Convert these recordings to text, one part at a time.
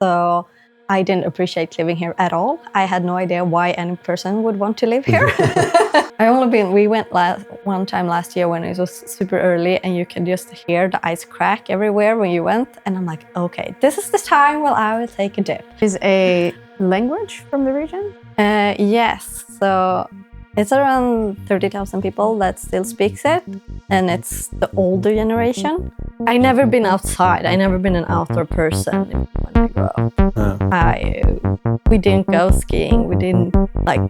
So I didn't appreciate living here at all. I had no idea why any person would want to live here. We went one time last year when it was super early and you can just hear the ice crack everywhere when you went. And I'm like, okay, this is the time when I will take a dip. Is a language from the region? Yes, so it's around 30,000 people that still speaks it, and it's the older generation. I never been outside. I never been an outdoor person when I grew up. We didn't go skiing. We didn't a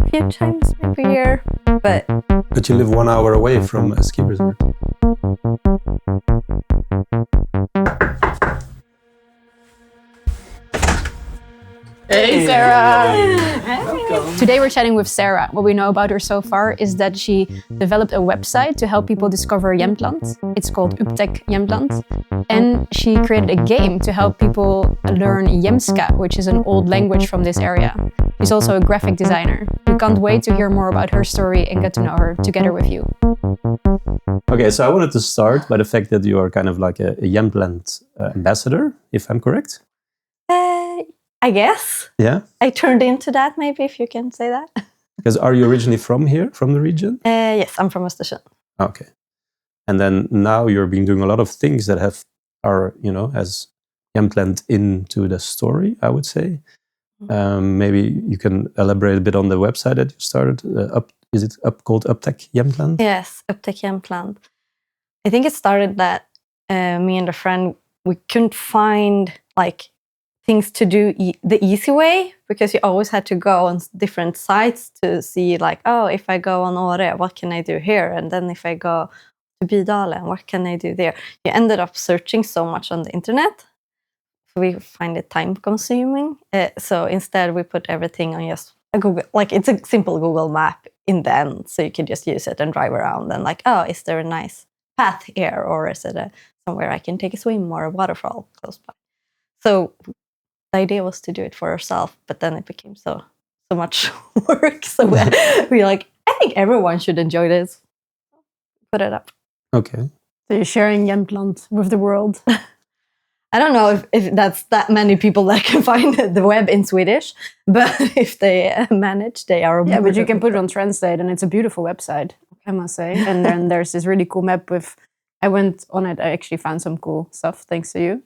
few times maybe a year, but you live 1 hour away from a ski resort. Hey, Sara! Today we're chatting with Sara. What we know about her so far is that she developed a website to help people discover Jämtland. It's called Upptäck Jämtland. And she created a game to help people learn Jämska, which is an old language from this area. She's also a graphic designer. We can't wait to hear more about her story and get to know her together with you. Okay, so I wanted to start by the fact that you are kind of like a Jämtland ambassador, if I'm correct. I guess. Yeah. I turned into that, maybe, if you can say that. Because are you originally from here, from the region? Yes, I'm from Östersund. Okay. And then now you've been doing a lot of things that are as Jämtland into the story, I would say. Maybe you can elaborate a bit on the website that you started. Is it called Upptäck Jämtland? Yes, Upptäck Jämtland. I think it started that me and a friend, we couldn't find things to do the easy way, because you always had to go on different sites to see if I go on Åre, what can I do here? And then if I go to Bydalen, what can I do there? You ended up searching so much on the internet. So we find it time consuming. So instead we put everything on just a Google, it's a simple Google map in the end. So you can just use it and drive around and is there a nice path here? Or is it somewhere I can take a swim or a waterfall close by? So the idea was to do it for ourselves, but then it became so much work. So we're I think everyone should enjoy this. Put it up. Okay. So you're sharing Jämtland with the world. I don't know if that's that many people that can find the web in Swedish, but if they manage, they are. Yeah, but you can put it on Translate, and it's a beautiful website, I must say. And then there's this really cool map I went on it. I actually found some cool stuff thanks to you.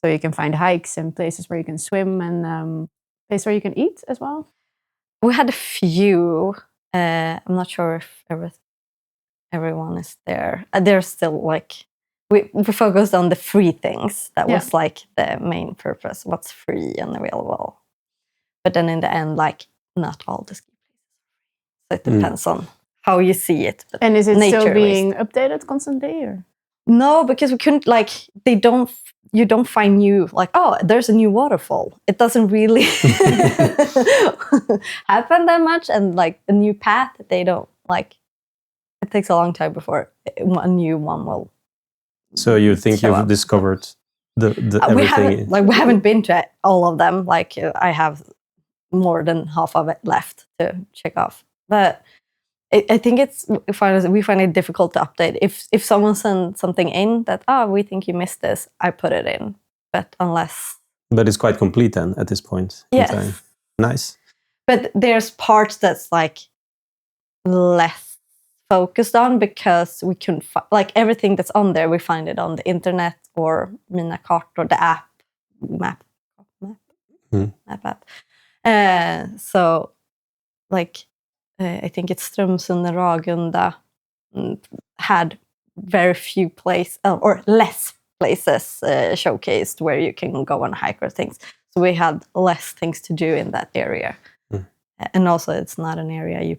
So you can find hikes and places where you can swim and places where you can eat as well. We had a few. I'm not sure if everyone is there. There's still we focused on the free things. That was the main purpose. What's free and available. But then in the end, not all the ski places. So it depends on how you see it. And is it still being updated constantly? Or? No, because we couldn't you don't find new, there's a new waterfall. It doesn't really happen that much. And a new path, they don't it takes a long time before a new one will. So you think you've discovered the everything? We haven't been to all of them. I have more than half of it left to check off. But I think we find it difficult to update. If someone sends something in that, we think you missed this, I put it in. But it's quite complete then at this point. Yes. In time. Nice. But there's parts that's less focused on, because we couldn't everything that's on there, we find it on the internet or Mina Kart or the app map app. So I think it's Strömsund and Ragunda had very few or less places showcased where you can go on hike or things. So we had less things to do in that area. And also it's not an area you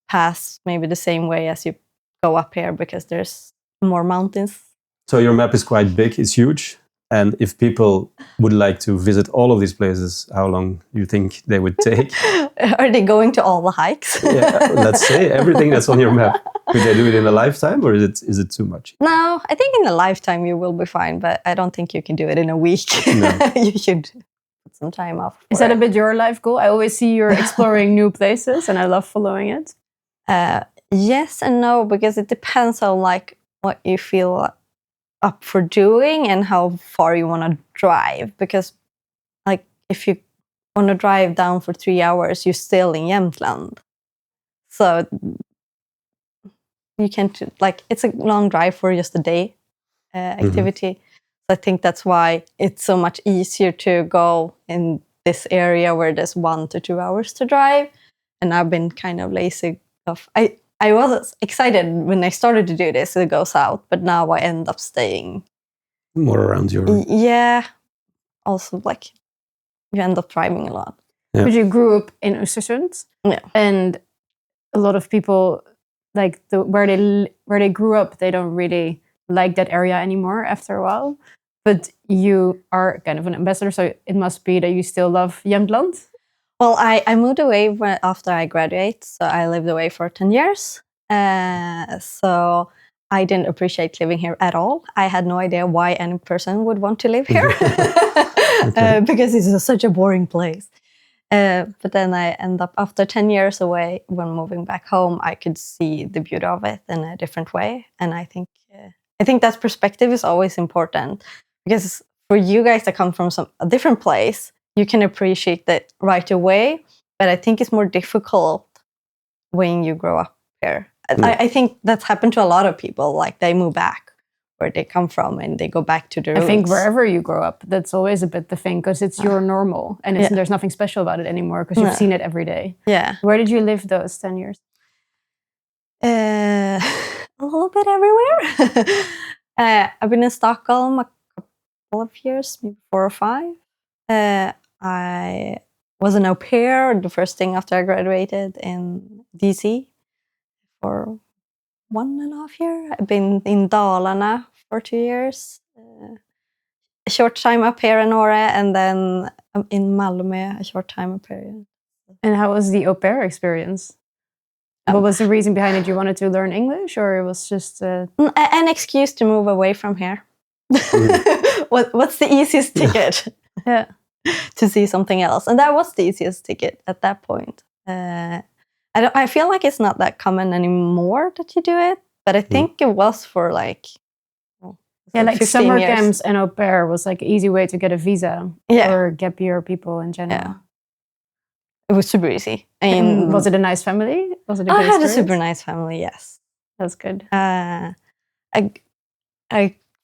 pass maybe the same way as you go up here, because there's more mountains. So your map is quite big, it's huge. And if people would like to visit all of these places, how long do you think they would take? Are they going to all the hikes? Yeah, let's say everything that's on your map. Could they do it in a lifetime, or is it too much? No, I think in a lifetime you will be fine, but I don't think you can do it in a week. No. You should put some time off. Is that a bit your life goal? I always see you're exploring new places, and I love following it. Yes and no, because it depends on what you feel up for doing and how far you want to drive. Because if you want to drive down for 3 hours, you're still in Jämtland. So you can't, like, it's a long drive for just a day activity. So I think that's why it's so much easier to go in this area where there's 1 to 2 hours to drive. And I've been kind of lazy. I was excited when I started to do this to go south, but now I end up staying more around your... Yeah. Also, like, you end up driving a lot. Yeah. But you grew up in Östersund. Yeah. And a lot of people, like, where they grew up, they don't really like that area anymore after a while. But you are kind of an ambassador, so it must be that you still love Jämtland. Well, I moved away after I graduated, so I lived away for 10 years. So I didn't appreciate living here at all. I had no idea why any person would want to live here because it's such a boring place. But then I end up, after 10 years away, when moving back home, I could see the beauty of it in a different way. And I think that perspective is always important, because for you guys that come from a different place, you can appreciate that right away. But I think it's more difficult when you grow up here. I think that's happened to a lot of people. Like, they move back where they come from and they go back to their roots. I think wherever you grow up, that's always a bit the thing, because it's your normal and there's nothing special about it anymore because you've seen it every day. Yeah. Where did you live those 10 years? A little bit everywhere. I've been in Stockholm a couple of years, maybe 4 or 5. I was an au pair the first thing after I graduated in DC for 1.5 years. I've been in Dalarna for 2 years. A short time up here in Åre, and then in Malmö, a short time up here. And how was the au pair experience? What was the reason behind it? You wanted to learn English, or it was just an excuse to move away from here? What's the easiest ticket? Yeah, to see something else, and that was the easiest ticket at that point. I feel like it's not that common anymore that you do it, but I think it was for like summer years. Camps and au pair was like an easy way to get a visa for gap year people in general. Yeah. It was super easy. And was it a nice family? Was it a good I had experience? a super nice family, yes. That's good. I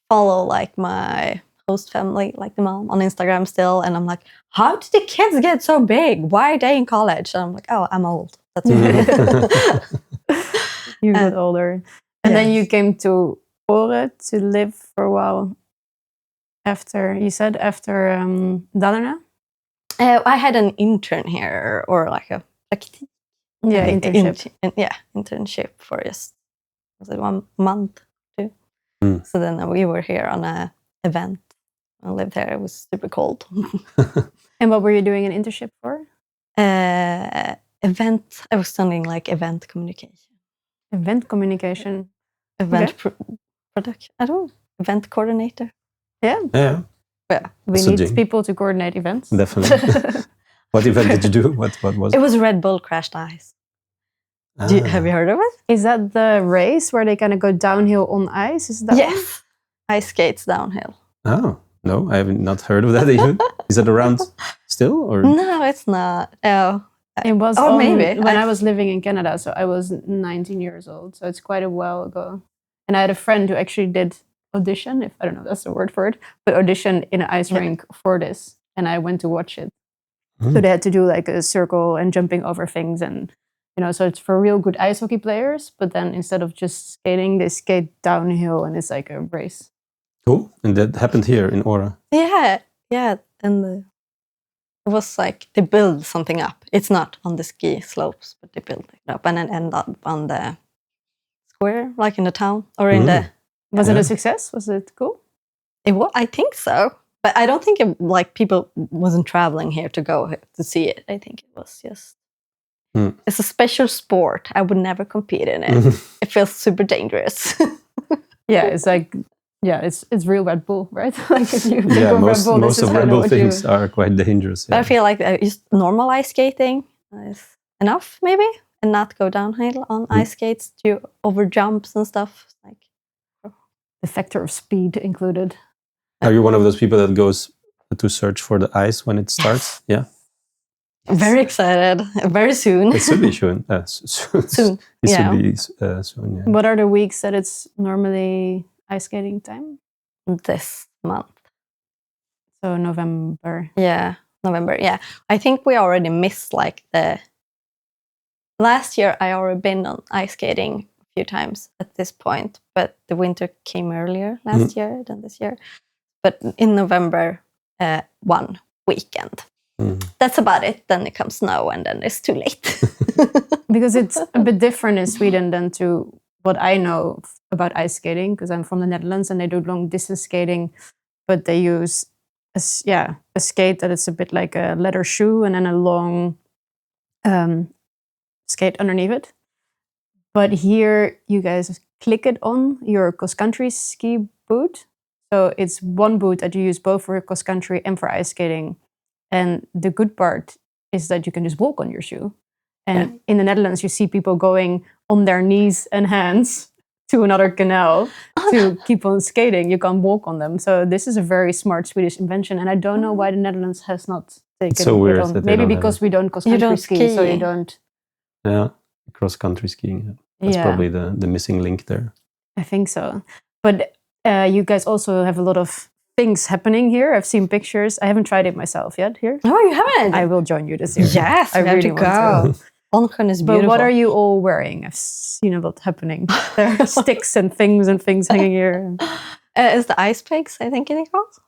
follow like my host family, like the mom, on Instagram still, and I'm like, how did the kids get so big? Why are they in college? And I'm like, oh, I'm old. That's right. You got older. And then you came to Åre to live for a while after Dalarna? I had an intern here, or like a internship. Internship for just, was it 1 month too? So then we were here on an event. I lived there. It was super cold. And what were you doing an internship for? Event. I was studying like event communication. Event communication. Event production. I don't know. Event coordinator. Yeah. Yeah. Yeah. We need people to coordinate events. Definitely. What event did you do? What was it? It was Red Bull Crashed Ice. Have you heard of it? Is that the race where they kind of go downhill on ice? Is that yes. Ice skates downhill. Oh, no, I have not heard of that even. Is that around still? Or? No, it's not. Oh. It was maybe. When I was living in Canada, so I was 19 years old. So it's quite a while ago. And I had a friend who actually did audition, if I don't know if that's the word for it, but audition in an ice rink for this. And I went to watch it. So they had to do like a circle and jumping over things, and so it's for real good ice hockey players. But then instead of just skating, they skate downhill, and it's like a race. Cool. And that happened here in Åre. Yeah. And it was like they build something up. It's not on the ski slopes, but they build it up and then end up on the square, like in the town or in the. Was it a success? Was it cool? It was. I think so, but I don't think people wasn't traveling here to go to see it. I think it was just. It's a special sport. I would never compete in it. It feels super dangerous. Yeah, it's like. Yeah, it's real Red Bull, right? Like if you most of Red Bull things are quite dangerous. Yeah. I feel like just normal ice skating is enough, maybe, and not go downhill on ice skates to over jumps and stuff. Like the factor of speed included. Are you one of those people that goes to search for the ice when it starts? Yeah. Very excited. Very soon. It should be soon. Soon. It Yeah. should be soon. Yeah. What are the weeks that it's normally ice skating time? This month. So November. Yeah, November. Yeah, I think we already missed like the last year. I already been on ice skating a few times at this point, but the winter came earlier last year than this year. But in November, one weekend. That's about it. Then it comes snow, and then it's too late. Because it's a bit different in Sweden than to what I know about ice skating, because I'm from the Netherlands and they do long distance skating, but they use a skate that is a bit like a leather shoe and then a long skate underneath it. But here you guys click it on your cross-country ski boot. So it's one boot that you use both for cross-country and for ice skating. And the good part is that you can just walk on your shoe. And in the Netherlands, you see people going on their knees and hands to another canal to keep on skating. You can't walk on them. So this is a very smart Swedish invention. And I don't know why the Netherlands has not taken It's so weird it on. that they Maybe don't because have we don't cross-country ski, so you don't... Yeah, cross-country skiing. Yeah. That's probably the missing link there. I think so. But you guys also have a lot of things happening here. I've seen pictures. I haven't tried it myself yet here. Oh, you haven't? I will join you this year. Yes, I really want to. Onsjön is beautiful. But what are you all wearing? I've seen a lot happening. There are sticks and things hanging here. It's the ice pegs, I think it is called.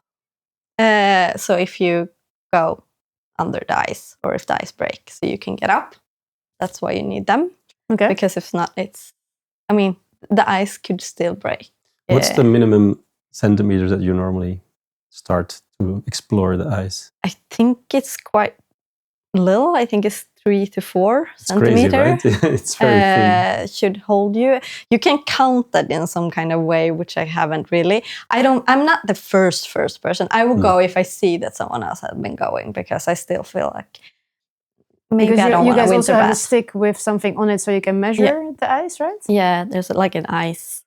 So if you go under the ice, or if the ice breaks, so you can get up. That's why you need them. Okay. Because if not, the ice could still break. What's the minimum centimeters that you normally start to explore the ice? I think it's quite little. I think it's 3 to 4 centimeters. Crazy, right? It's very thin. Should hold you. You can count that in some kind of way, which I haven't really. I'm not the first person. I will go if I see that someone else has been going, because I still feel like maybe because I don't you want to guys winter also have a bath. stick with something on it so you can measure the ice, right? Yeah, there's like an ice,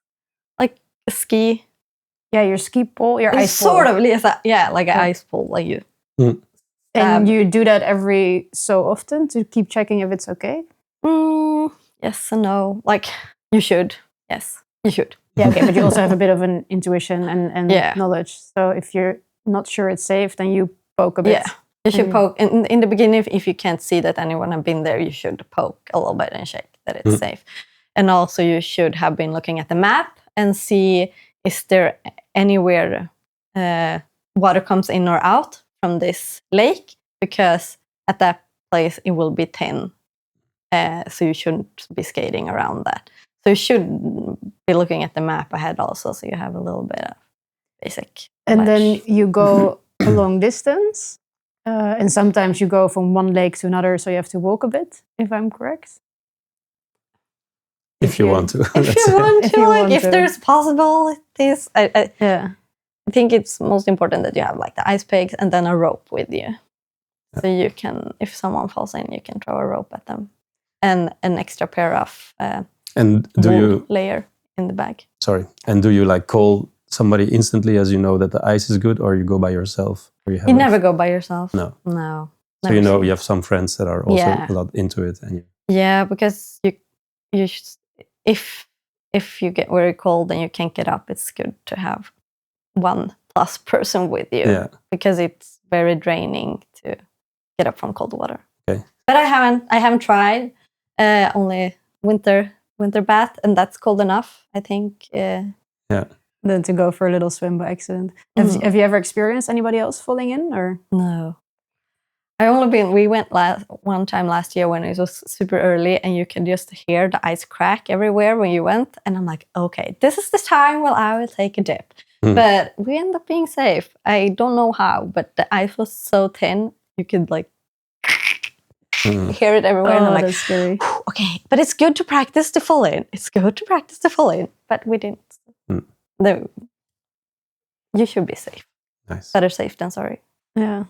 like a ski. Yeah, your ski pole, your ice pole. Sort of, like an ice pole, like you. And you do that every so often to keep checking if it's okay? Yes and no. Like, you should. Yes, you should. Yeah, okay, but you also have a bit of an intuition and knowledge. So if you're not sure it's safe, then you poke a bit. Yeah, you should poke. In the beginning, if you can't see that anyone has been there, you should poke a little bit and check that it's safe. And also you should have been looking at the map and see, is there anywhere water comes in or out from this lake? Because at that place it will be thin. So you shouldn't be skating around that. So you should be looking at the map ahead also, so you have a little bit of basic And then you go a long distance, and sometimes you go from one lake to another, so you have to walk a bit, if I'm correct. If you want to. If there's possibilities. I think it's most important that you have like the ice pegs and then a rope with you. Yeah. So you can, if someone falls in, you can throw a rope at them. And an extra pair of and do you layer in the bag. Sorry. And do you like call somebody instantly as you know that the ice is good, or you go by yourself? Or you never go by yourself. No. So You have some friends that are also a lot into it. Because you if you get very cold and you can't get up, it's good to have 1+ person with you. Yeah. Because it's very draining to get up from cold water. Okay. But I haven't tried. Only winter bath, and that's cold enough, I think. Than to go for a little swim by accident. Have you ever experienced anybody else falling in, or no? We went one time last year when it was super early, and you can just hear the ice crack everywhere when you went, and I'm like, okay, this is the time when I will take a dip. But we ended up being safe. I don't know how, but the ice was so thin you could like hear it everywhere. And I'm like, that's scary. Okay, but it's good to practice to fall in. But we didn't. No, you should be safe. Nice. Better safe than sorry. Yeah.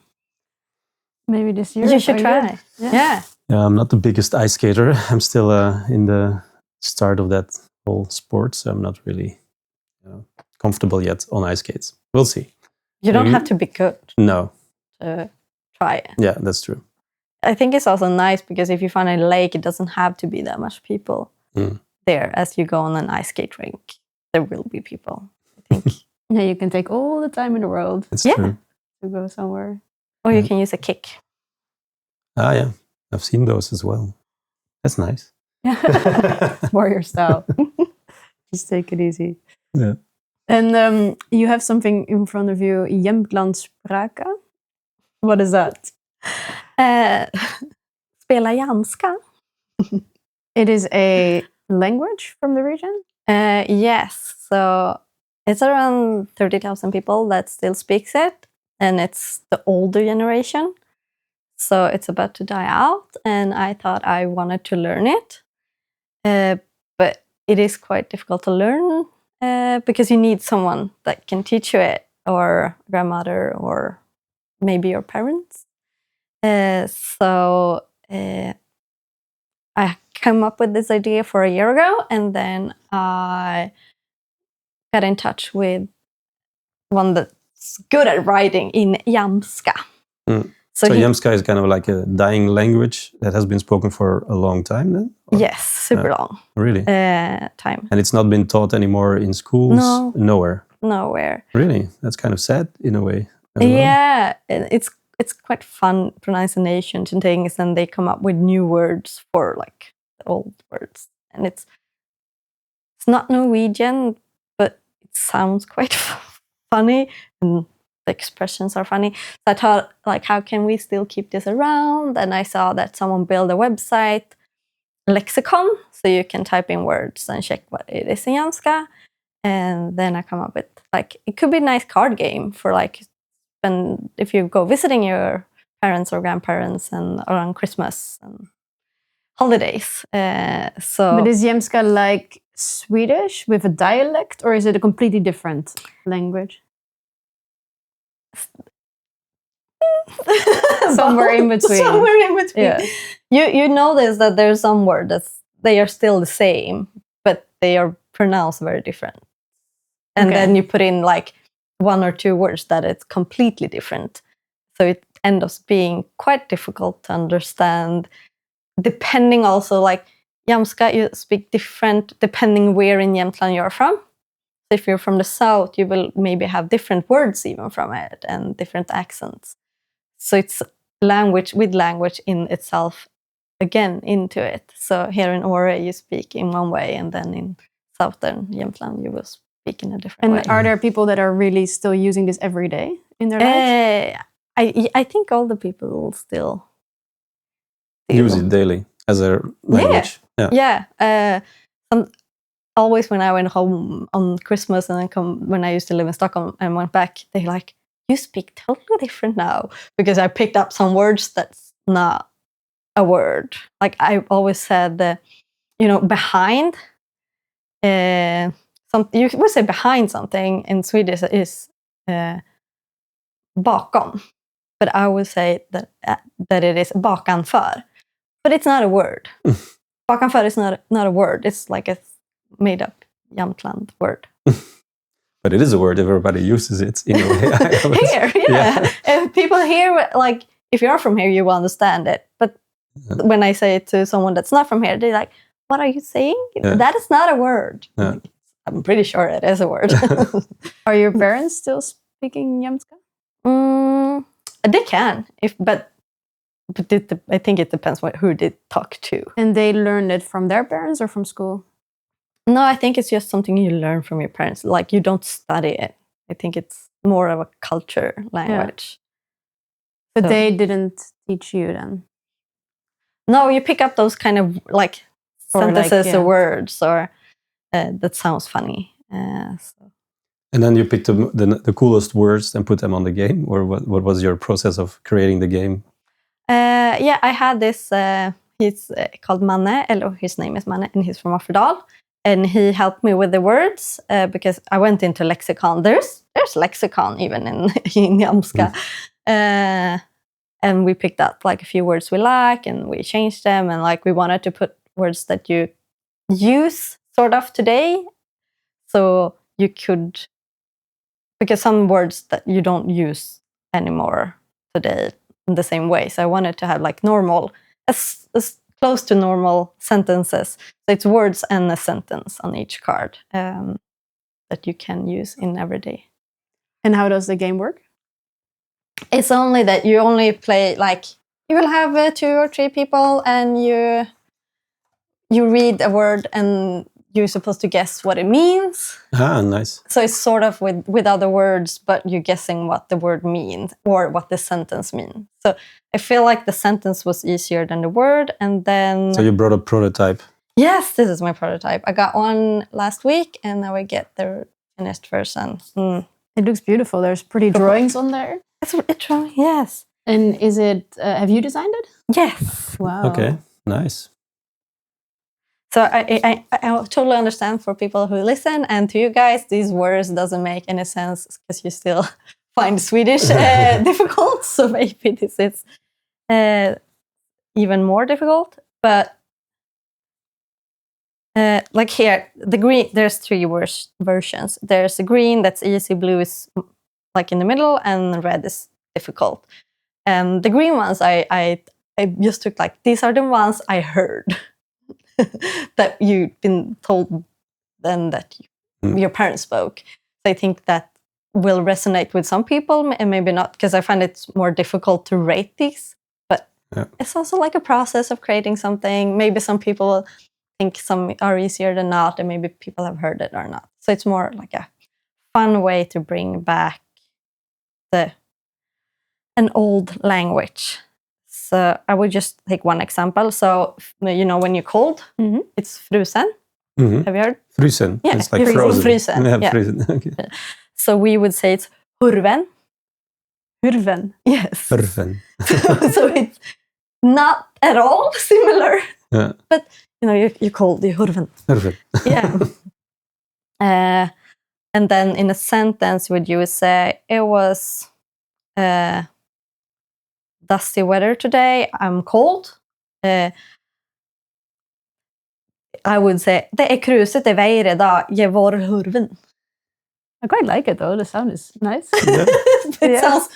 Maybe this year. You should try. Yeah. I'm not the biggest ice skater. I'm still in the start of that whole sport, so I'm not really comfortable yet on ice skates. We'll see. You don't have to be good No. to try it. Yeah, that's true. I think it's also nice because if you find a lake, it doesn't have to be that much people there. As you go on an ice skate rink, there will be people, I think. Yeah, you can take all the time in the world It's true. to go somewhere. Or you can use a kick. Ah, yeah. I've seen those as well. That's nice. Warrior style. Just take it easy. Yeah. And you have something in front of you, Jämtlandsspraka. What is that? Spela Jämska. It is a language from the region? Yes. So it's around 30,000 people that still speaks it. And it's the older generation. So it's about to die out. And I thought I wanted to learn it. But it is quite difficult to learn because you need someone that can teach you it, or grandmother, or maybe your parents. So I came up with this idea for a year ago, and then I got in touch with one that's good at writing in Jämska. So Jämska is kind of like a dying language that has been spoken for a long time then? Or? Yes, super long. Really? Time. And it's not been taught anymore in schools? No. Nowhere. Really? That's kind of sad in a way. Yeah, it's quite fun pronunciation things, and they come up with new words for like the old words. And it's not Norwegian, but it sounds quite funny, and the expressions are funny. So I thought, like, how can we still keep this around? And I saw that someone built a website, lexicon, so you can type in words and check what it is in Jämska. And then I come up with, like, it could be a nice card game for, like, and if you go visiting your parents or grandparents and around Christmas and holidays. But is Jämska like Swedish with a dialect, or is it a completely different language? Somewhere in between. Somewhere in between. Yeah. You notice that there's some words that they are still the same, but they are pronounced very different. And then you put in like one or two words that it's completely different. So it ends up being quite difficult to understand, depending also, like, Jämska, you speak different depending where in Jämtland you're from. So if you're from the south, you will maybe have different words even from it and different accents. So it's language with language in itself, again, into it. So here in Åre, you speak in one way, and then in southern Jämtland, you will speak in a different way. And are there people that are really still using this every day in their lives? I think all the people will still use it daily as a language. Yeah. Always when I went home on Christmas and then when I used to live in Stockholm and went back, they like, you speak totally different now, because I picked up some words that's not a word. Like I always said, behind. You would say behind something in Swedish is bakom, but I would say that it is bakanför, but it's not a word. Bakanför is not a word. It's like a made up Jämtland word. But it is a word, everybody uses it in a way. Here, yeah. If people here, like, if you're from here, you will understand it. But when I say it to someone that's not from here, they're like, what are you saying? Yeah. That is not a word. Yeah. Like, I'm pretty sure it is a word. Are your parents still speaking Jämska? They can, but I think it depends who they talk to. And they learned it from their parents or from school? No, I think it's just something you learn from your parents. Like, you don't study it. I think it's more of a culture language. Yeah. But they didn't teach you then? No, you pick up those kind of like sentences or words, or that sounds funny. And then you picked the coolest words and put them on the game? Or what was your process of creating the game? Yeah, I had this, he's called Manne, or his name is Manne, and he's from Offerdal. And he helped me with the words because I went into lexicon. There's lexicon even in Jämska. And we picked up like a few words we like, and we changed them. And like we wanted to put words that you use sort of today. So you could, because some words that you don't use anymore today in the same way. So I wanted to have like normal, as close to normal sentences. So it's words and a sentence on each card that you can use in everyday. And how does the game work? It's only that you only play, like, you will have 2 or 3 people, and you read a word and you're supposed to guess what it means. Ah, nice. So it's sort of with other words, but you're guessing what the word means or what the sentence means. So I feel like the sentence was easier than the word. And then... So you brought a prototype. Yes, this is my prototype. I got one last week, and now I get the finished version. It looks beautiful. There's pretty drawings on there. It's yes. And is it, have you designed it? Yes. Wow. Okay, nice. So I totally understand for people who listen, and to you guys, these words doesn't make any sense because you still find Swedish difficult. So maybe this is even more difficult. But like here, the green, there's 3 versions. There's a green that's easy, blue is like in the middle, and red is difficult. And the green ones, I just took like, these are the ones I heard that you've been told then that your parents spoke. So I think that will resonate with some people and maybe not, because I find it's more difficult to rate these. But it's also like a process of creating something. Maybe some people think some are easier than not, and maybe people have heard it or not. So it's more like a fun way to bring back an old language. So I would just take one example. So, you know, when you're cold, it's frusen. Have you heard? Frusen. Yeah, it's like frozen. Frusen. Yeah, Yeah. frusen. Okay. So we would say it's hurven. Hurven. Yes. Hurven. So it's not at all similar. Yeah. But, you know, you're cold, you're hurven. Hurven. Yeah. And then in a sentence, would you say, it was dusty weather today, I'm cold. I would say, det är kruset i väder idag, jag var hurven. I quite like it though, the sound is nice. Yeah. It sounds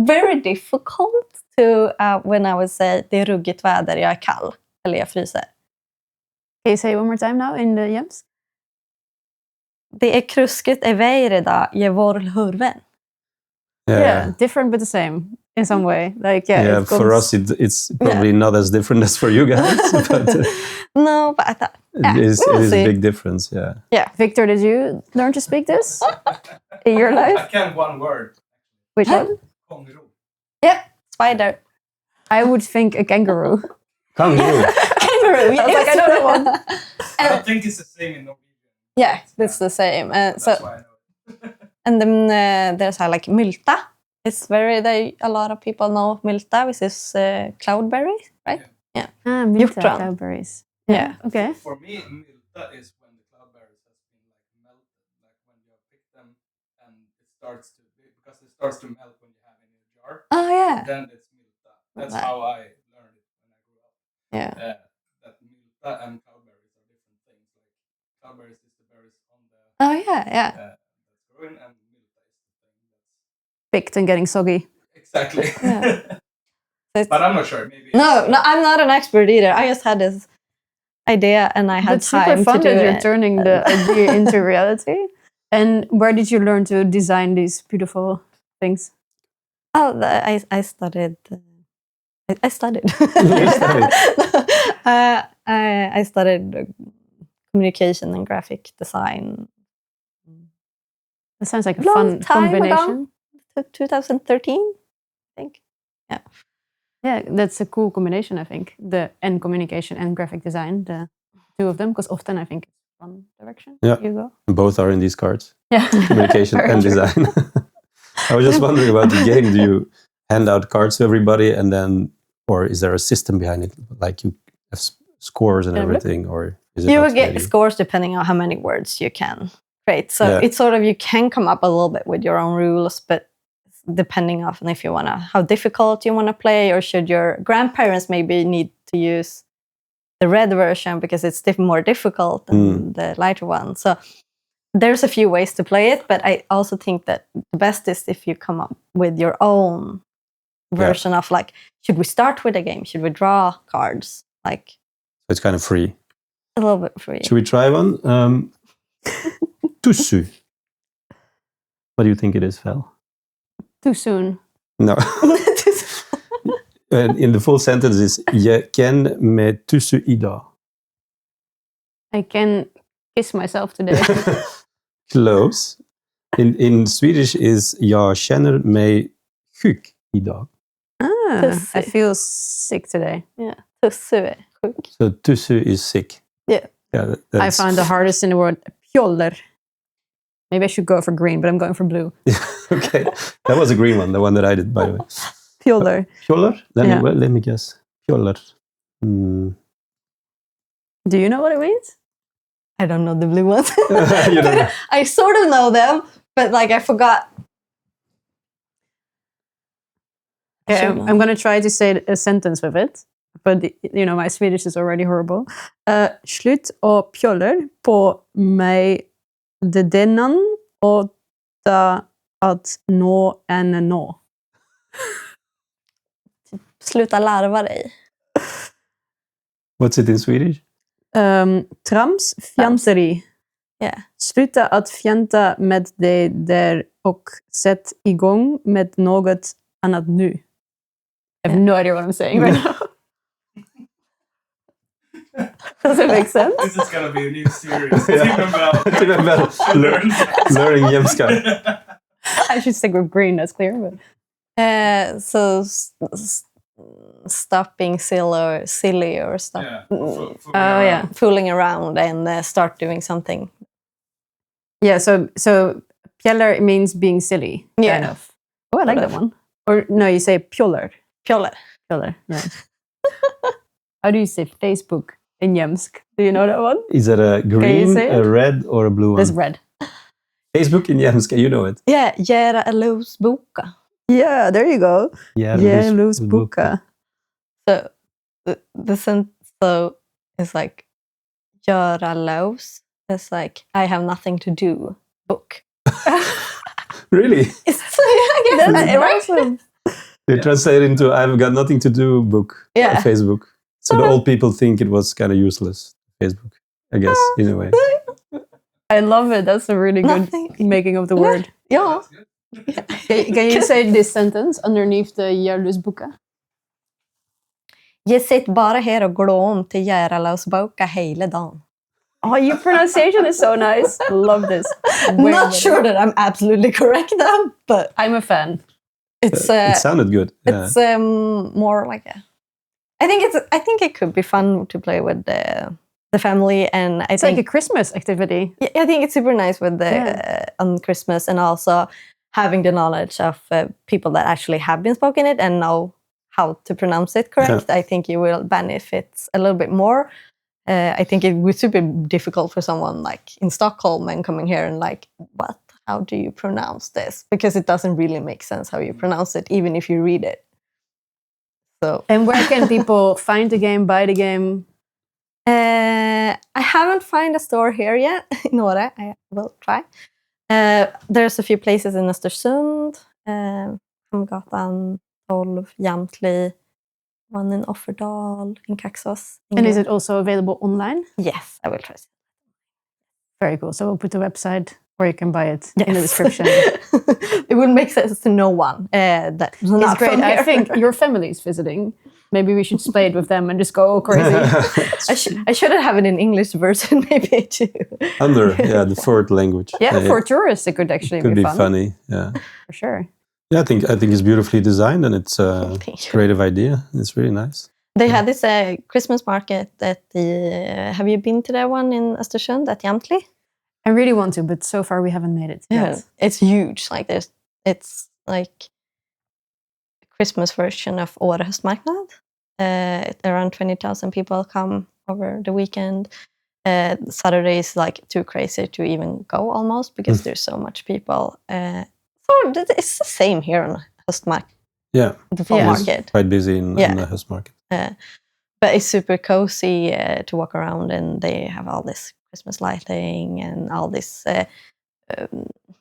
very difficult to, when I would say, det är ruggigt väder, jag är kall, eller jag fryser. Can you say it one more time now in the Jämsk? Det är krusket i väder idag, jag var hurven. Yeah, different but the same in some way. Like yeah, for us it's probably not as different as for you guys, but no, but I thought it is a big difference. Yeah. Victor, did you learn to speak this in your life? I can one word. Which one? Kangaroo. Yeah, spider. I would think a kangaroo. Kangaroo. Kangaroo. I was like, I know that one. I don't think it's the same in Norwegian. Yeah, it's the same. That's why I know it. And then there's like Mylta. It's a lot of people know Mylta, which is cloudberry, right? Yeah. Mylta, Hjortron. cloudberries. Yeah. Okay. For me, Mylta is when the cloudberries has been like melted, like when you have picked them and it starts to, because it starts to melt when you have it in a jar. Oh, yeah. Then it's Mylta. That's how I learned it when I grew up. Yeah. That Mylta and cloudberries are different things. Like cloudberries is the berries on the Oh, yeah. that's growing, and Mylta is the thing that's Picked and getting soggy. exactly. Yeah. But I'm not sure. Maybe No, I'm not an expert either. I just had this idea and I had It's time super fun to do that you're it. turning the idea into reality. And where did you learn to design these beautiful things? Oh, I studied. I studied. You studied. I studied communication and graphic design. That sounds like a Long fun time combination. ago. 2013, I think. Yeah. Yeah, that's a cool combination, I think. And communication and graphic design, the two of them, because often I think it's one direction. Yeah. You go. Both are in these cards. Yeah. Communication Very and true. design. I was just wondering about the game. Do you hand out cards to everybody and then, or is there a system behind it? Like you have scores and everything, or is it You up will to get you? scores depending on how many words you can create. So Yeah. it's sort of, you can come up a little bit with your own rules, but depending on if you want to, how difficult you want to play, or should your grandparents maybe need to use the red version because it's more difficult than the lighter one. So there's a few ways to play it, but I also think that the best is if you come up with your own version of like, should we start with a game? Should we draw cards? Like, It's kind of free. a little bit free. Should we try one? Tussu. What do you think it is, Val? Too soon. No. And in the full sentence is je ken me tussu idag. I can kiss myself today. Close. In Swedish is jag känner mig sjuk idag. I feel sick today. Yeah, tussu är sjuk. So tussu is sick. Yeah. Yeah. I found the hardest in the word pjoller. Maybe I should go for green, but I'm going for blue. Okay. That was a green one, the one that I did, by the way. Pjoller. Pjoller? Yeah. Let me guess. Pjoller. Do you know what it means? I don't know the blue ones. You don't know. I sort of know them, but like I forgot. Okay, I'm going to try to say a sentence with it. But, my Swedish is already horrible. Slut och pjoller på mig det dennan och da att nå en nå. Sluta larva dig. What's it in Swedish? Trams, fjanteri. Yeah. Sluta att fjanta med det där och sätt igång med något annat nu. I have no idea what I'm saying right now. Does it make sense? This is gonna be a new series. Team Bell. Learning Jämska. I should stick with green, that's clear. But So stop being silly or stop fooling around and start doing something. Yeah, so pjoller means being silly. Yeah. Kind of. Oh, I like that one. Or no, you say pjoller. Pjoller. Pjoller, nice. How do you say Facebook in Jämsk? Do you know that one? Is it a green, a red, or a blue one? It's red. Facebook in Jämska, you know it. Yeah, göra en lousboka. Yeah, there you go. Yeah, lousboka. So the sentence is like göra lous. It's like I have nothing to do. Book. Really? So I guess That's right. awesome. They translate into I've got nothing to do book. Yeah. Facebook. So the old people think it was kind of useless. Facebook, I guess, in a way. I love it. That's a really good making of the word. Ja. Can you say this sentence underneath the Järlusboka? Jag sitter bara här och går om till göra lousboka hela dagen. Oh, your pronunciation is so nice. Love this. Not sure that I'm absolutely correct though, but I'm a fan. it's It sounded good. Yeah. it's more like a. I think it could be fun to play with the family, and It's like a Christmas activity. I think it's super nice with the on Christmas, and also having the knowledge of people that actually have been spoken it and know how to pronounce it correct. Yeah. I think you will benefit a little bit more. I think it was super difficult for someone like in Stockholm and coming here and like, what? How do you pronounce this? Because it doesn't really make sense how you pronounce it, even if you read it. So. And where can people find the game, buy the game? I haven't found a store here yet in Åre. I will try. There's a few places in Östersund, Hamngatan 12, Jamtli, one in Offerdal, in Kaxås. And is it also available online? Yes, I will try. Very cool. So we'll put the website where you can buy it in the description. It would make sense to no one. That's not It's great. from here. I think your family is visiting. Maybe we should play it with them and just go crazy. I should have it in English version maybe too. Under the fourth language. Yeah, for tourists it could actually could be fun. funny. Yeah, For sure. yeah. I think it's beautifully designed and it's a Thank you. creative idea. It's really nice. They had this Christmas market at the. Have you been to that one in Östersund at Jamtli? I really want to, but so far we haven't made it. Yeah, yet. it's huge. Like it's like a Christmas version of Åre höstmarknad. Around 20,000 people come over the weekend. Saturday is like too crazy to even go almost because there's so much people. So it's the same here on höstmarknad. Yeah, The fall market. It's quite busy in the house market. But it's super cozy to walk around, and they have all this Christmas lighting and all these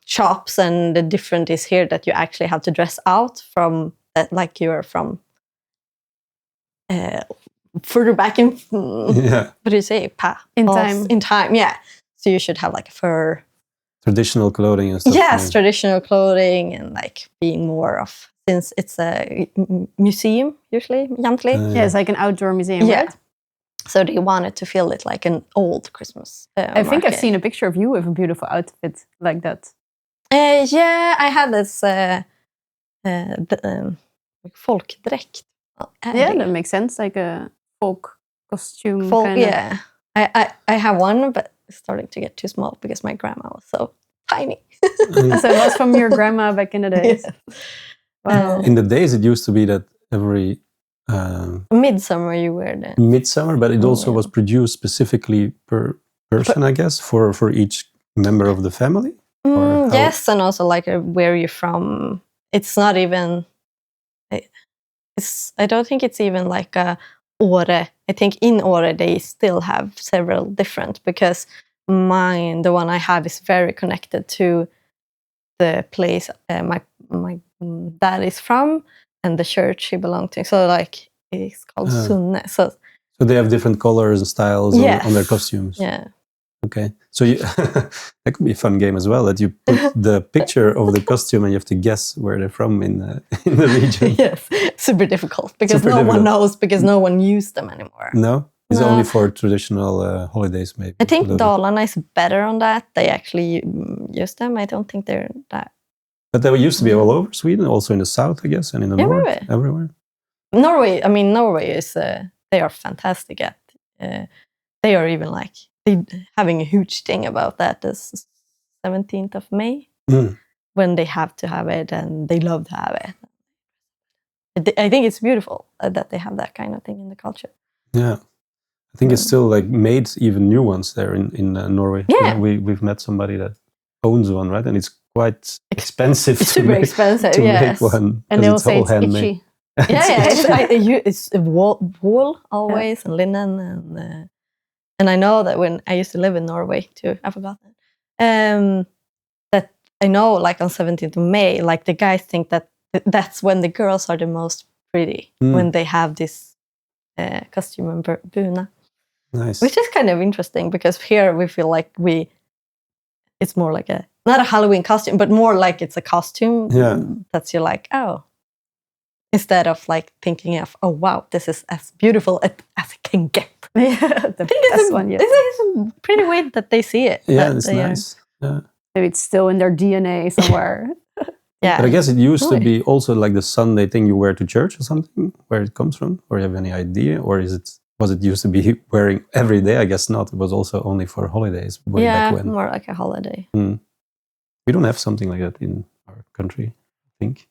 shops. And the difference is here that you actually have to dress out from that, like you're from further back in. What do you say? In time, yeah. So you should have like a fur. Traditional clothing and stuff. Yes, traditional clothing and like being more of, since it's a museum usually, Jämtland. Yeah, it's like an outdoor museum, right? So they wanted to feel it like an old Christmas I think I've seen a picture of you with a beautiful outfit like that. Yeah, I had this folkdräkt. Yeah, that makes sense, like a folk costume. Yeah. I have one, but it's starting to get too small because my grandma was so tiny. So it was from your grandma back in the days. Yes. Wow. In the days, it used to be that every midsummer you wear the midsummer, but it also was produced specifically per person, I guess, for each member of the family. Yes, and also like where you're from. It's not even. I don't think it's even like a Åre. I think in Åre they still have several different, because the one I have is very connected to the place my dad is from and the church he belonged to. So like it's called Sunne. So they have different colors and styles on their costumes. Yeah. Okay. So that could be a fun game as well, that you put the picture of the costume and you have to guess where they're from in the region. Yes. Super difficult because one knows, because no one used them anymore. No? It's only for traditional holidays, maybe. I think Dalarna is better on that. They actually use them. I don't think they're that. But they used to be all over Sweden, also in the south, I guess, and in the north, everywhere. Norway is, they are fantastic at, they are even like, having a huge thing about that is 17th of May, when they have to have it and they love to have it. I think it's beautiful that they have that kind of thing in the culture. Yeah. I think it's still like made even new ones there in Norway. Yeah. We've met somebody that owns one, right? And it's quite expensive. Super expensive, to make one. And they will say it's handmade. itchy. It's wool always, and linen, and I know that when I used to live in Norway too, I forgot that. That I know, like on 17th of May, like the guys think that that's when the girls are the most pretty, when they have this costume and buna. Nice. Which is kind of interesting, because here we feel like it's more like not a Halloween costume, but more like it's a costume. Yeah. That's you're like, oh. Instead of like thinking of, oh wow, this is as beautiful as it can get. Yeah, the best one yet. It's pretty weird that they see it. Yeah, it's nice. Yeah. Maybe it's still in their DNA somewhere. Yeah. But I guess it used to be also like the Sunday thing you wear to church or something, where it comes from, or you have any idea, or was it used to be wearing every day? I guess not. It was also only for holidays way back when. More like a holiday. We don't have something like that in our country, I think.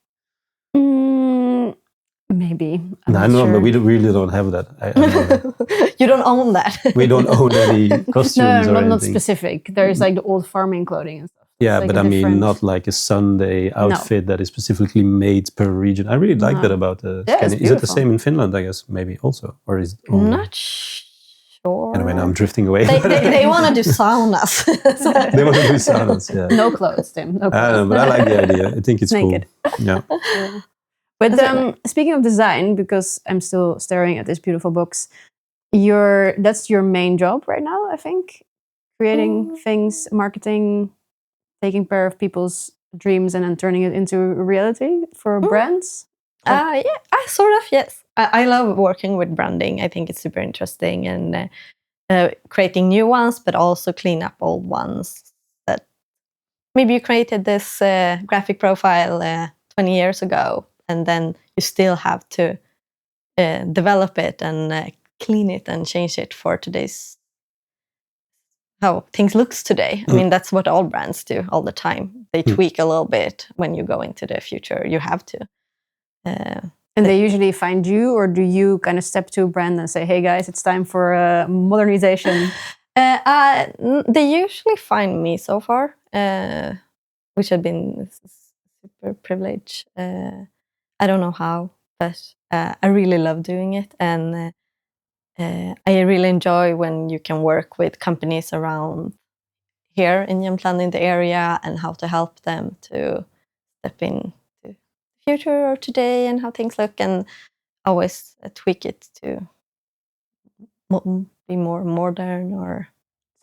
Maybe. No, I know, but we really don't have that. I know. You don't own that. We don't own any costumes or anything. Not specific. There's like the old farming clothing and stuff. Yeah, like but I mean, not like a Sunday outfit that is specifically made per region. I really like that about the Scandinavian. Is it the same in Finland, I guess, maybe also? Or is it only... Not sure. Anyway, now I'm drifting away. They want to do saunas. They want to do saunas, yeah. No clothes, Tim. No clothes. I don't know, but I like the idea. I think it's Naked. Cool. Yeah. But speaking of design, because I'm still staring at these beautiful books, that's your main job right now, I think? Creating things, marketing, taking care of people's dreams and then turning it into reality for brands? Yeah, sort of, yes. I love working with branding. I think it's super interesting, and creating new ones, but also clean up old ones. That maybe you created this graphic profile 20 years ago, and then you still have to develop it and clean it and change it for today's, how things looks today. I mean, that's what all brands do all the time. They tweak a little bit when you go into the future. You have to. And they usually find you, or do you kind of step to a brand and say, hey guys, it's time for modernization? They usually find me so far, which have been super privileged. I don't know how, but I really love doing it. And I really enjoy when you can work with companies around here in Jämtland in the area and how to help them to step into the future or today and how things look, and always tweak it to be more modern. Or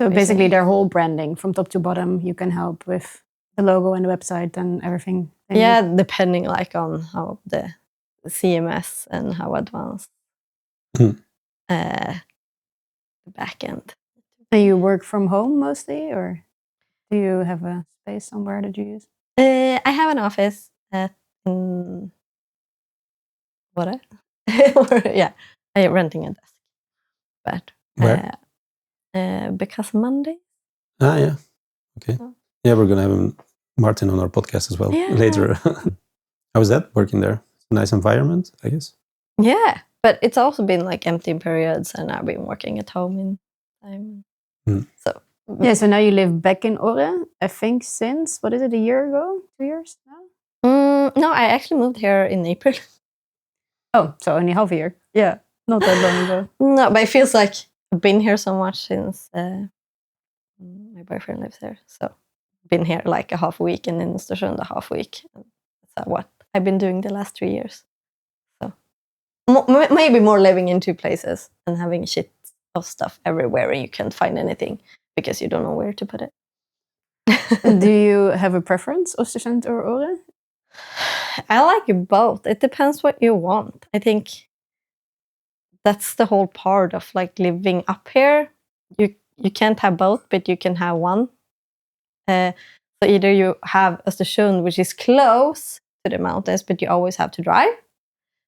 So basically their whole branding from top to bottom, you can help with the logo and the website and everything. Yeah, depending like on how the CMS and how advanced the back end. And you work from home mostly, or do you have a space somewhere that you use? I have an office at what? Yeah, I'm renting a desk. But Where? because Monday. Ah, yeah. Okay. Oh. Yeah, we're gonna have Martin on our podcast as well later. How is that working there? It's a nice environment, I guess. Yeah, but it's also been like empty periods, and I've been working at home in time. So yeah, so now you live back in Åre, I think since, what is it, a year ago? 2 years now? No, I actually moved here in April. Oh, so only half a year. Yeah, not that long ago. No, but it feels like I've been here so much since my boyfriend lives here. So been here like a half week and in Östersund a half week. That's what I've been doing the last 3 years. So maybe more living in two places and having shit of stuff everywhere and you can't find anything because you don't know where to put it. Do you have a preference, Östersund or Åre? I like both. It depends what you want. I think that's the whole part of like living up here. You can't have both, but you can have one. So either you have Östersund, which is close to the mountains, but you always have to drive.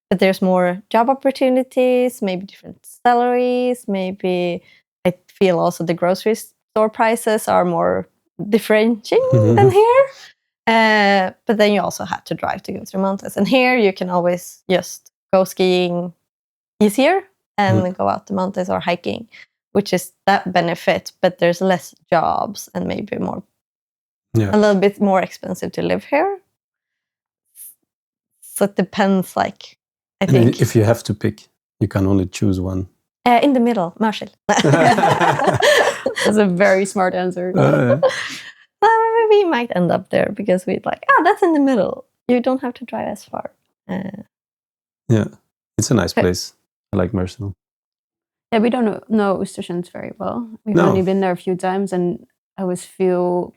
But there's more job opportunities, maybe different salaries, maybe I feel also the grocery store prices are more differentiating than here. But then you also have to drive to go to the mountains. And here you can always just go skiing easier and go out the mountains or hiking, which is that benefit, but there's less jobs and maybe more a little bit more expensive to live here. So it depends, like, I think. If you have to pick, you can only choose one. In the middle, Mörsil. That's a very smart answer. We might end up there because we'd like, that's in the middle. You don't have to drive as far. Yeah, it's a nice place. I like Mörsil. Yeah, we don't know Östersund very well. We've only been there a few times, and I always feel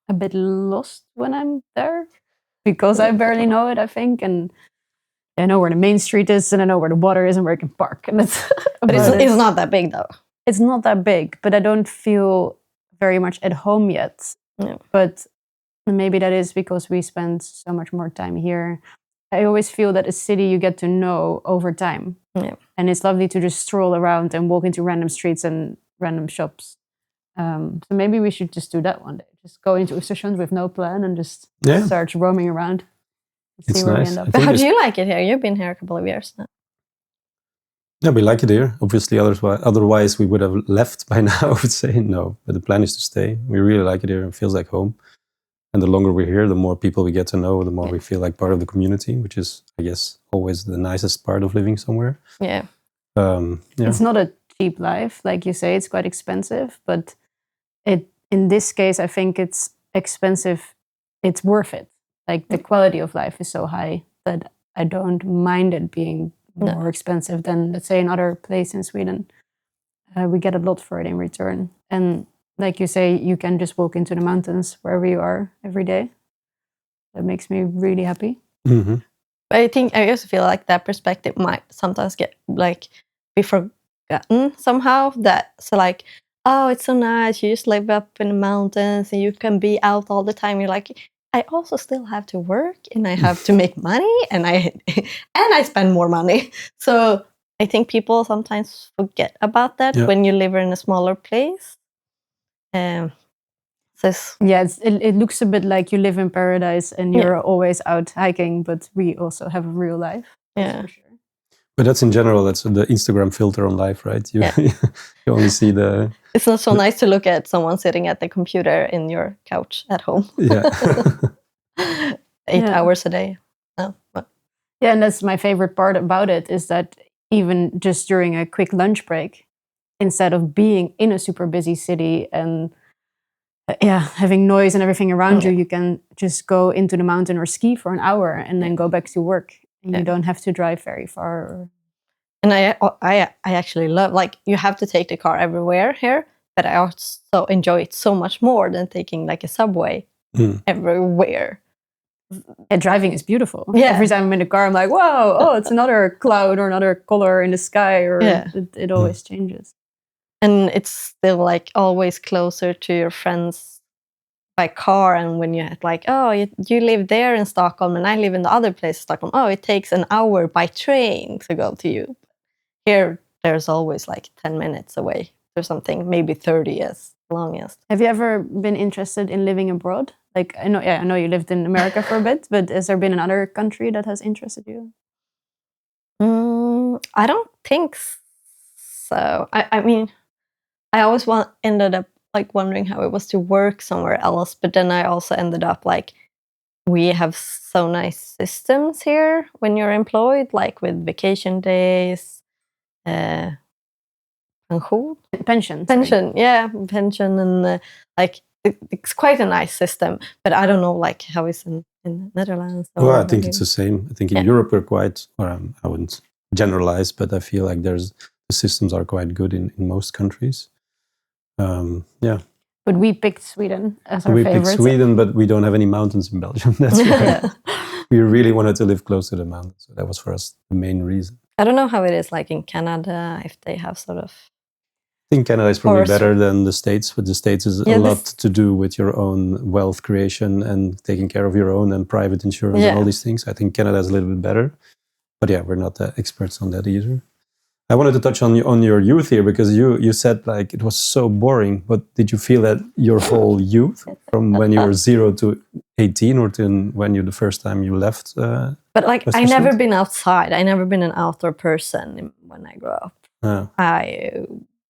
a bit lost when I'm there because I barely know it, I think. And I know where the main street is, and I know where the water is, and where I can park. And but it's not that big, though. It's not that big, but I don't feel very much at home yet. Yeah. But maybe that is because we spend so much more time here. I always feel that a city you get to know over time. Yeah. And it's lovely to just stroll around and walk into random streets and random shops. So maybe we should just do that one day. Just go into Östersund with no plan and just start roaming around. It's see where nice. we end up. But how do you like it here? You've been here a couple of years now. Yeah, we like it here. Obviously, otherwise we would have left by now, I would say. No, but the plan is to stay. We really like it here. It feels like home. And the longer we're here, the more people we get to know, the more we feel like part of the community, which is, I guess, always the nicest part of living somewhere. Yeah. It's not a cheap life. Like you say, it's quite expensive. But in this case, I think it's expensive. It's worth it. Like the quality of life is so high that I don't mind it being more expensive than, let's say, another place in Sweden. We get a lot for it in return. And like you say, you can just walk into the mountains wherever you are every day. That makes me really happy. Mm-hmm. But I think I also feel like that perspective might sometimes be forgotten somehow. So like, oh, it's so nice. You just live up in the mountains and you can be out all the time. You're like, I also still have to work and I have to make money and I spend more money. So I think people sometimes forget about that when you live in a smaller place. It looks a bit like you live in paradise and you're always out hiking, but we also have a real life. Yeah, for sure. But that's in general, that's the Instagram filter on life, right? You only see the... It's not so nice to look at someone sitting at the computer in your couch at home. Yeah. 8 hours a day. No, but. Yeah, and that's my favorite part about it is that even just during a quick lunch break, instead of being in a super busy city and having noise and everything around you can just go into the mountain or ski for an hour and then go back to work, and you don't have to drive very far. And I actually love, like, you have to take the car everywhere here, but I also enjoy it so much more than taking like a subway everywhere. Driving is beautiful. Yeah. Every time I'm in the car, I'm like, whoa, oh, it's another cloud or another color in the sky, or it always changes. And it's still like always closer to your friends by car. And when you had like, oh, you live there in Stockholm and I live in the other place in Stockholm. Oh, it takes an hour by train to go to you. Here, there's always like 10 minutes away or something, maybe 30 as longest. Have you ever been interested in living abroad? Like, I know you lived in America for a bit, but has there been another country that has interested you? I don't think so. I mean, I always ended up like wondering how it was to work somewhere else, but then I also ended up like, we have so nice systems here when you're employed, like with vacation days, pension, and like it's quite a nice system. But I don't know like how it's in the Netherlands. Well, I think it's the same. I think in Europe we're quite, or I wouldn't generalize, but I feel like the systems are quite good in most countries. But we picked Sweden as our favorite. We picked Sweden, but we don't have any mountains in Belgium. That's why we really wanted to live close to the mountains. So that was for us the main reason. I don't know how it is like in Canada, if they have sort of... I think Canada is probably better than the States, but the States is a lot to do with your own wealth creation and taking care of your own and private insurance and all these things. I think Canada is a little bit better. But yeah, we're not experts on that either. I wanted to touch on your youth here, because you said like it was so boring. But did you feel that your whole youth, from when you were 0 to 18, or to when the first time you left? But like, I never been outside. I never been an outdoor person when I grew up.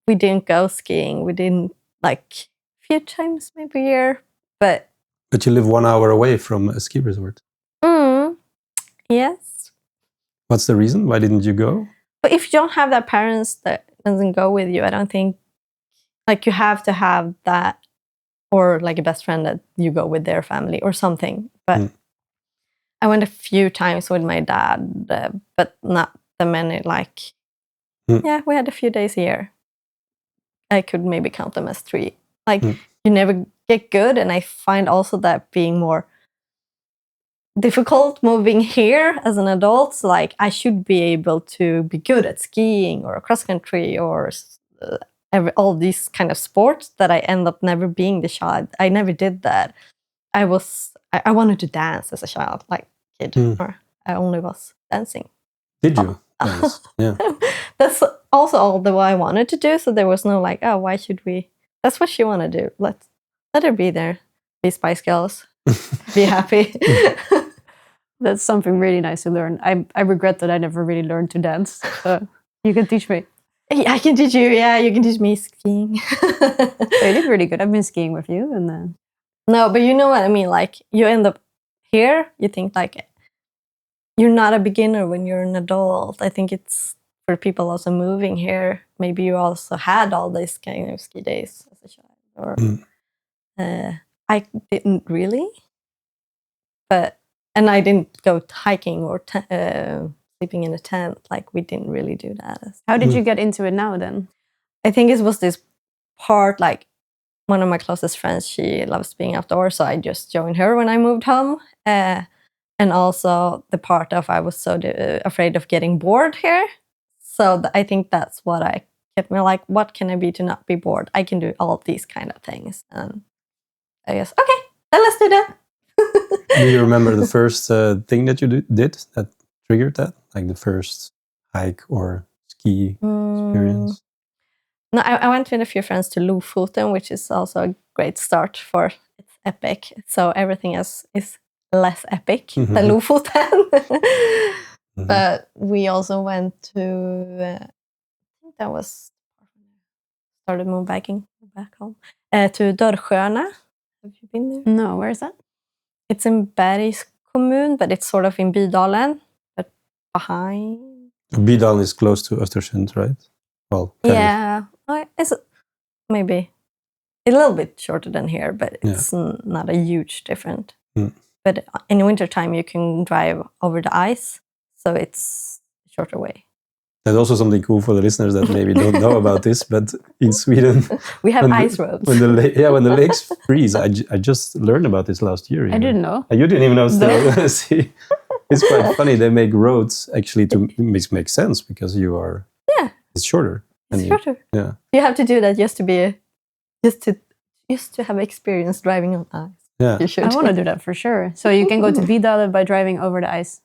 We didn't go skiing. We didn't, like, a few times maybe a year. But you live 1 hour away from a ski resort. Yes. What's the reason? Why didn't you go? But if you don't have that parents that doesn't go with you, I don't think, like, you have to have that, or like a best friend that you go with their family or something. But I went a few times with my dad, but not that many. Like, we had a few days a year. I could maybe count them as 3. Like, you never get good, and I find also that being more difficult moving here as an adult. So, like, I should be able to be good at skiing or cross country or all these kind of sports, that I end up never being the child. I never did that. I wanted to dance as a child, like kid, or I only was dancing. Did you? Nice. Yeah. That's also all that I wanted to do. So there was no like, oh, why should we? That's what she want to do. Let her be there. Be Spice Girls. Be happy. That's something really nice to learn. I regret that I never really learned to dance. You can teach me. I can teach you. Yeah, you can teach me skiing. You did really good. I've been skiing with you, and no, but you know what I mean. Like, you end up here, you think like you're not a beginner when you're an adult. I think it's for people also moving here. Maybe you also had all these kind of ski days as a child, or I didn't really. And I didn't go hiking or sleeping in a tent. Like, we didn't really do that. How did you get into it now then? I think it was this part, like, one of my closest friends, she loves being outdoors, so I just joined her when I moved home. And also the part of I was so afraid of getting bored here. So I think that's what I kept me like, what can I be to not be bored? I can do all these kind of things. And I guess, okay, then let's do that. Do you remember the first thing that you did that triggered that? Like the first hike or ski experience? No, I went with a few friends to Lofoten, which is also a great start for it's epic. So everything is less epic than Lofoten. But we also went to, I think that was, started moving back home, to Dörrsjöarna. Have you been there? No, where is that? It's in Bergs kommun, but it's sort of in Bydalen, but behind. Bydalen is close to Östersund, right? Well, kind of. Yeah, it's maybe a little bit shorter than here, but it's not a huge difference. But in wintertime, you can drive over the ice, so it's a shorter way. There's also something cool for the listeners that maybe don't know about this, but in Sweden, we have ice roads. When the lakes freeze, I just learned about this last year. I didn't know. You didn't even know. Still, see, it's quite funny. They make roads actually to make sense because you are. Yeah. It's shorter. It's shorter. Yeah. You have to do that just to have experience driving on ice. Yeah. You should. I want to do that for sure. So you can go to Bydalen by driving over the ice.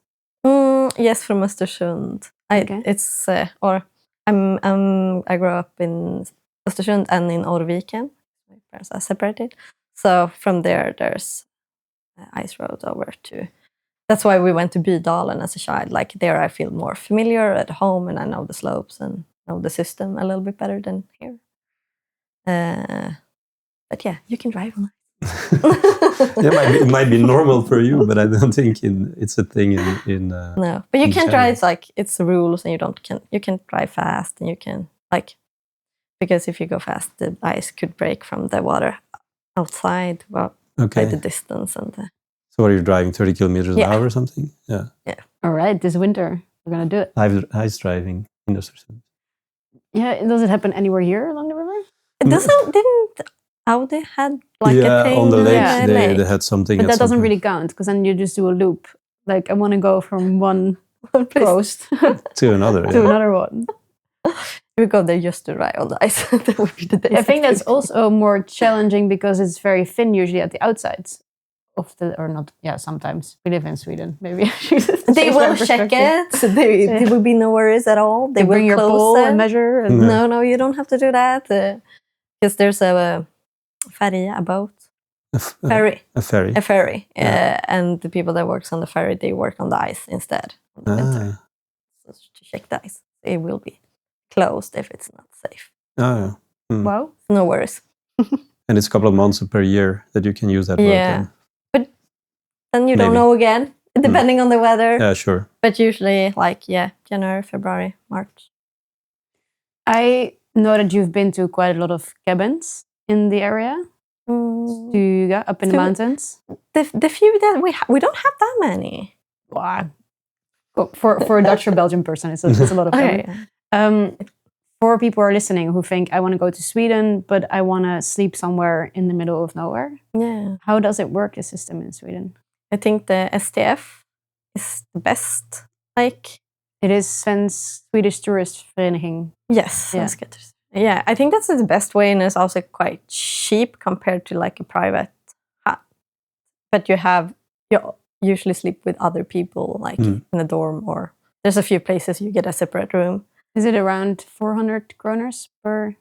Yes, from Östersund. I grew up in Östersund and in Orviken. My parents are separated, so from there's ice road over to. That's why we went to Bydalen as a child. Like there, I feel more familiar at home, and I know the slopes and know the system a little bit better than here. But yeah, you can drive on ice. It might be normal for you, but I don't think it's a thing in no, but you can drive like it's rules, and you can drive fast, and you can because if you go fast, the ice could break from the water outside. Well, by the distance and the. So are you driving 30 kilometers an hour or something? Yeah. Yeah. All right, this winter we're gonna do it. Ice driving in Östersund. Yeah, does it happen anywhere here along the river? It didn't Audi had like a thing on the lakes they had something. But that doesn't really count because then you just do a loop. Like I want to go from one coast to another. to another one. We go there just to ride on the ice. That would be the day. I think that's also more challenging because it's very thin usually at the outsides of sometimes. We live in Sweden. Maybe they will check it. So there will be no worries at all. They will bring your close pole it. and measure. And No, you don't have to do that. Because there's a färja, a boat. A ferry. And the people that works on the ferry, they work on the ice instead. In the winter. So to check the ice. It will be closed if it's not safe. Wow. No worries. And it's a couple of months per year that you can use that boat. Yeah. But then you don't know again, depending on the weather. Yeah, sure. But usually January, February, March. I know that you've been to quite a lot of cabins in the area. Up in the mountains. The few that we don't have that many. Wow. For a Dutch or Belgian person, it's a lot of fun. For people who are listening who think, I want to go to Sweden, but I want to sleep somewhere in the middle of nowhere. Yeah. How does it work, the system in Sweden? I think the STF is the best. It is Swedish Tourist Vereniging. Yes. Yeah, I think that's the best way, and it's also quite cheap compared to like a private hut. But you usually sleep with other people, like in a dorm, or there's a few places you get a separate room. Is it around 400 kroners per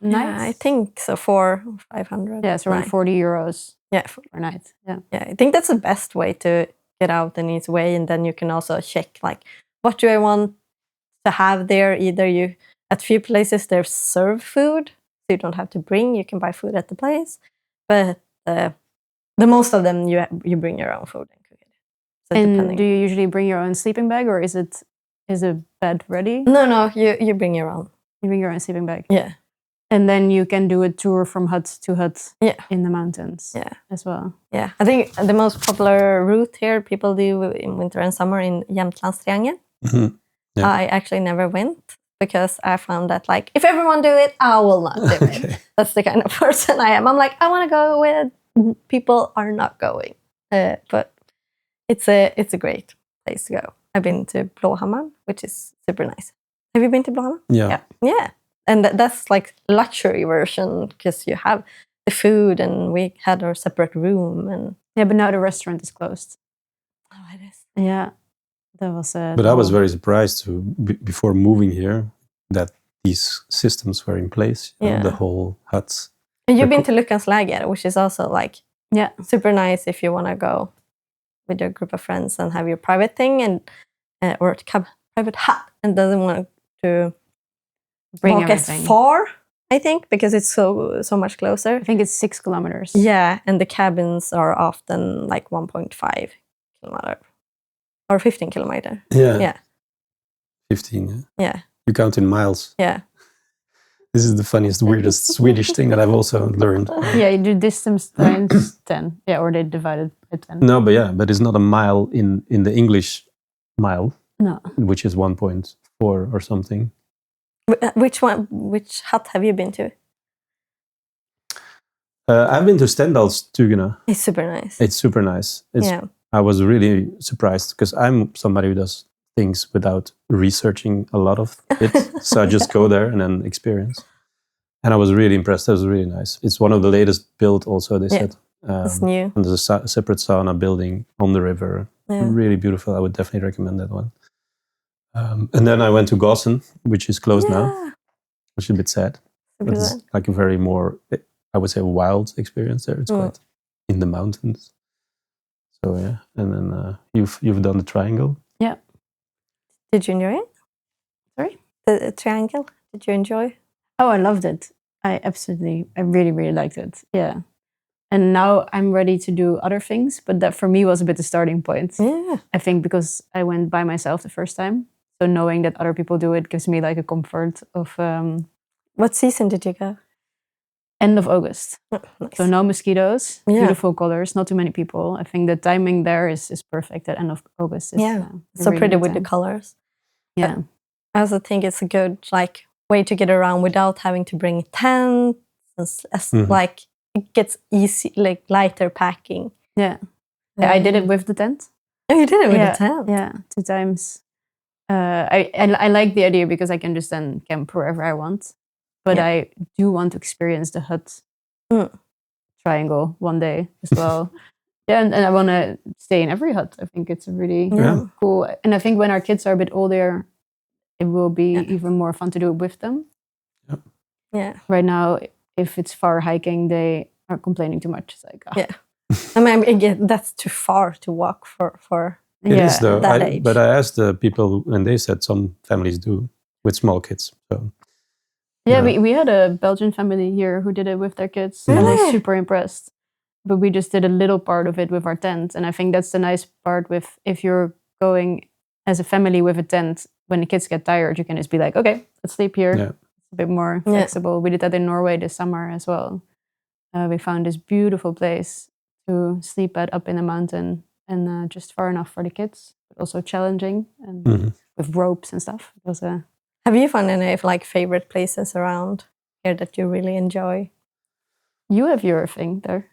night? Yeah, I think so, 400-500. Yeah, it's around 40 euros. Yeah, per night. Yeah, I think that's the best way to get out in its way, and then you can also check what do I want to have there. Either at few places they serve food, so you don't have to bring. You can buy food at the place, but the most of them you bring your own food and cook it. So and do you usually bring your own sleeping bag, or is a bed ready? No, you bring your own. You bring your own sleeping bag. Yeah, and then you can do a tour from hut to hut. In the mountains. Yeah, as well. Yeah, I think the most popular route here people do in winter and summer in Jämtlandstriangeln. Mm-hmm. Yeah. I actually never went. Because I found that if everyone do it, I will not do it. That's the kind of person I am. I'm I want to go with people are not going. But it's a great place to go. I've been to Blåhammar, which is super nice. Have you been to Blåhammar? Yeah. And that's luxury version because you have the food, and we had our separate room. And but now the restaurant is closed. Oh, it is. Yeah. That was but I was very surprised before moving here that these systems were in place. The whole huts. And you've been to Lukansläger, which is also super nice if you want to go with your group of friends and have your private thing and or private hut and doesn't want to bring walk everything as far. I think because it's so much closer. I think it's 6 kilometers. Yeah, and the cabins are often 1.5 kilometer. Or 15 kilometer. Yeah. 15, yeah? Yeah. You count in miles. Yeah. This is the funniest, weirdest Swedish thing that I've also learned. Yeah, you do distance times 10. Yeah, or they divide it by 10. No, but it's not a mile in the English mile, No. which is 1.4 or something. Which hut have you been to? I've been to Stendalstugerna. It's super nice. It's super nice. I was really surprised because I'm somebody who does things without researching a lot of it. So I just go there and then experience. And I was really impressed. It was really nice. It's one of the latest built also, they said. It's new. And there's a separate sauna building on the river. Yeah. Really beautiful. I would definitely recommend that one. And then I went to Gossen, which is closed now, which is a bit sad. But it's like a very more, I would say, wild experience there. It's quite in the mountains. So yeah, and then you've done the triangle. Yeah. Did you enjoy it? Sorry? The triangle? Did you enjoy? Oh, I loved it. I really, really liked it. Yeah. And now I'm ready to do other things, but that for me was a bit the starting point. Yeah. I think because I went by myself the first time. So knowing that other people do it gives me like a comfort of... What season did you go? End of August. Oh, nice. So no mosquitoes, beautiful colors, not too many people. I think the timing there is perfect at end of August. Is, so really pretty with the colors. Yeah. But I also think it's a good way to get around without having to bring a tent. Like it gets easy, like lighter packing. Yeah. I did it with the tent. Oh, you did it with the tent? Yeah, 2 times. I like the idea because I can just then camp wherever I want. But I do want to experience the hut triangle one day as well. And I want to stay in every hut. I think it's really cool. And I think when our kids are a bit older, it will be even more fun to do it with them. Yep. Yeah. Right now, if it's far hiking, they are complaining too much. It's like, I mean, again, that's too far to walk for It is though. that age. But I asked the people, and they said some families do with small kids. So yeah, we had a Belgian family here who did it with their kids. And I was super impressed. But we just did a little part of it with our tent. And I think that's the nice part with if you're going as a family with a tent, when the kids get tired, you can just be like, okay, let's sleep here. Yeah. It's a bit more flexible. We did that in Norway this summer as well. We found this beautiful place to sleep at up in the mountain and just far enough for the kids, but also challenging and with ropes and stuff. It was Have you found any favorite places around here that you really enjoy? You have your thing there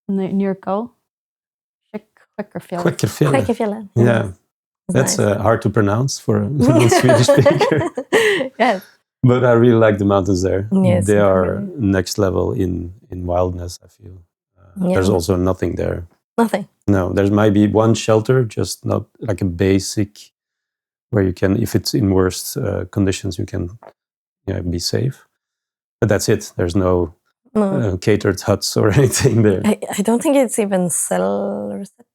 near Kal. Skeptic. Yeah. That's nice. Hard to pronounce for a non-Swedish speaker. Yes. But I really like the mountains there. Yes, they are next level in wildness, I feel. There's also nothing there. Nothing? No, there might be one shelter, just not like a basic, where you can, if it's in worst conditions, you can be safe. But that's it. There's no catered huts or anything there. I don't think it's even cell reception.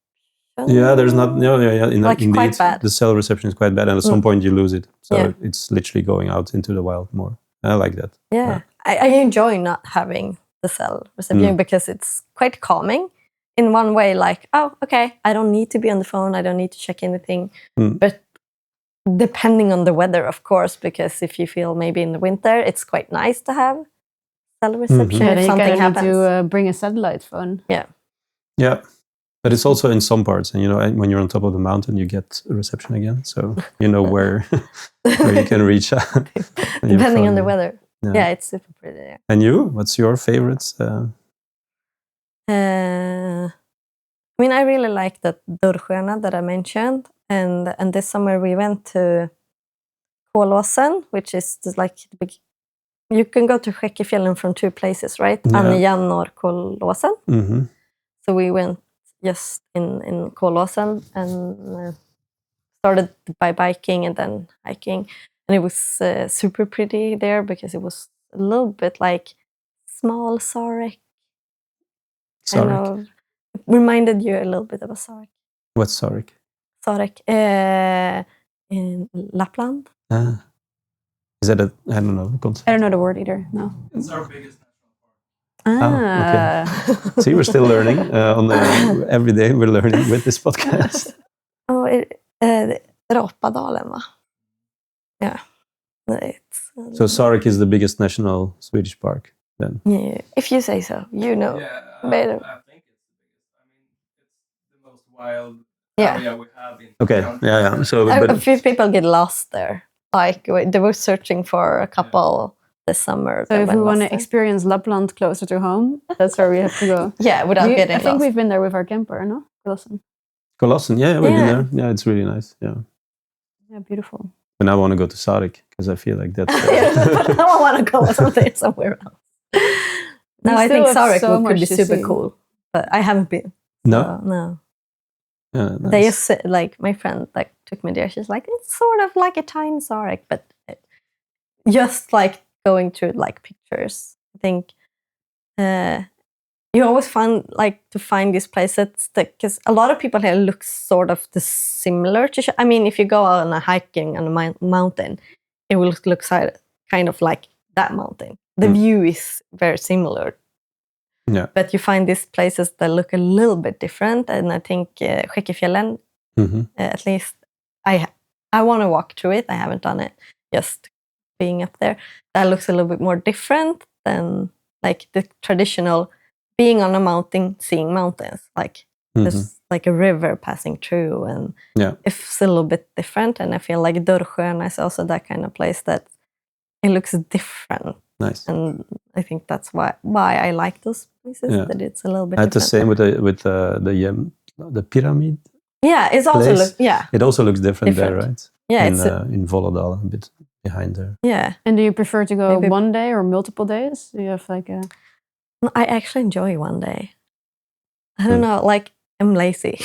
Yeah, there's not. Indeed, quite bad. The cell reception is quite bad, and at some point you lose it. So it's literally going out into the wild more. I like that. Yeah, I enjoy not having the cell reception because it's quite calming. In one way, like, oh, okay, I don't need to be on the phone. I don't need to check anything. But depending on the weather, of course, because if you feel maybe in the winter, it's quite nice to have cell reception if something happens. Need to bring a satellite phone. Yeah. But it's also in some parts, and when you're on top of the mountain, you get a reception again. So you know where you can reach out. Depending on the weather. Yeah, it's super pretty there. And you? What's your favorites? I mean, I really like that Dörrsjöarna that I mentioned. And this summer we went to Kolåsen, which is just like the big... You can go to Skepptic from 2 places, right? Annijan or Kolåsen. So we went just in Kolåsen and started by biking and then hiking. And it was super pretty there because it was a little bit like small Sarek. Sarek? Reminded you a little bit of a Sarek. What's Sarek? Sarek in Lapland. Is that I don't know the concept. I don't know the word either, no. It's our biggest national park. Okay. See, we're still learning. Every day we're learning with this podcast. Rapadalen, va? It's, So Sarek is the biggest national Swedish park then? yeah, if you say so, you know. Yeah, better. I think it's the biggest. I mean, it's the most wild Yeah. area we have in Okay, country. yeah. So, A but few people get lost there. Like they were searching for a couple this summer. So that if we went want to lost there. experience Lapland closer to home, that's where we have to go. Yeah, without getting I think lost. we've been there with our camper, no? Colossen. Colossen, yeah, we've been Yeah. there. Yeah, it's really nice. Yeah, Yeah, beautiful. but now I want to go to Sarek because I feel like that's. But now I want to go somewhere else. No, We I still think have Sarek so could much be to super see. cool, but I haven't been. No? So, no. Yeah, They nice. just said, like my friend like took me there. She's like, it's sort of like a tiny Sarek, but just like going through like pictures. I think you always find these places because a lot of people here look sort of similar to. I mean, if you go on a hiking on a mountain, it will look kind of like that mountain. The view is very similar. Yeah. But you find these places that look a little bit different, and I think Skekkefjällen, at least I want to walk through it. I haven't done it. Just being up there, that looks a little bit more different than like the traditional being on a mountain, seeing mountains. Like there's like a river passing through, and it's a little bit different. And I feel like Dörrsjön is also that kind of place that it looks different. Nice. And I think that's why I like those places. Yeah. That it's a little bit. I had the different. same with the pyramid. Yeah, it's also It also looks different there, right? Yeah, in Volendal, a bit behind there. Yeah. And do you prefer to go one day or multiple days? Do you have like a? I actually enjoy one day. I don't know, like I'm lazy.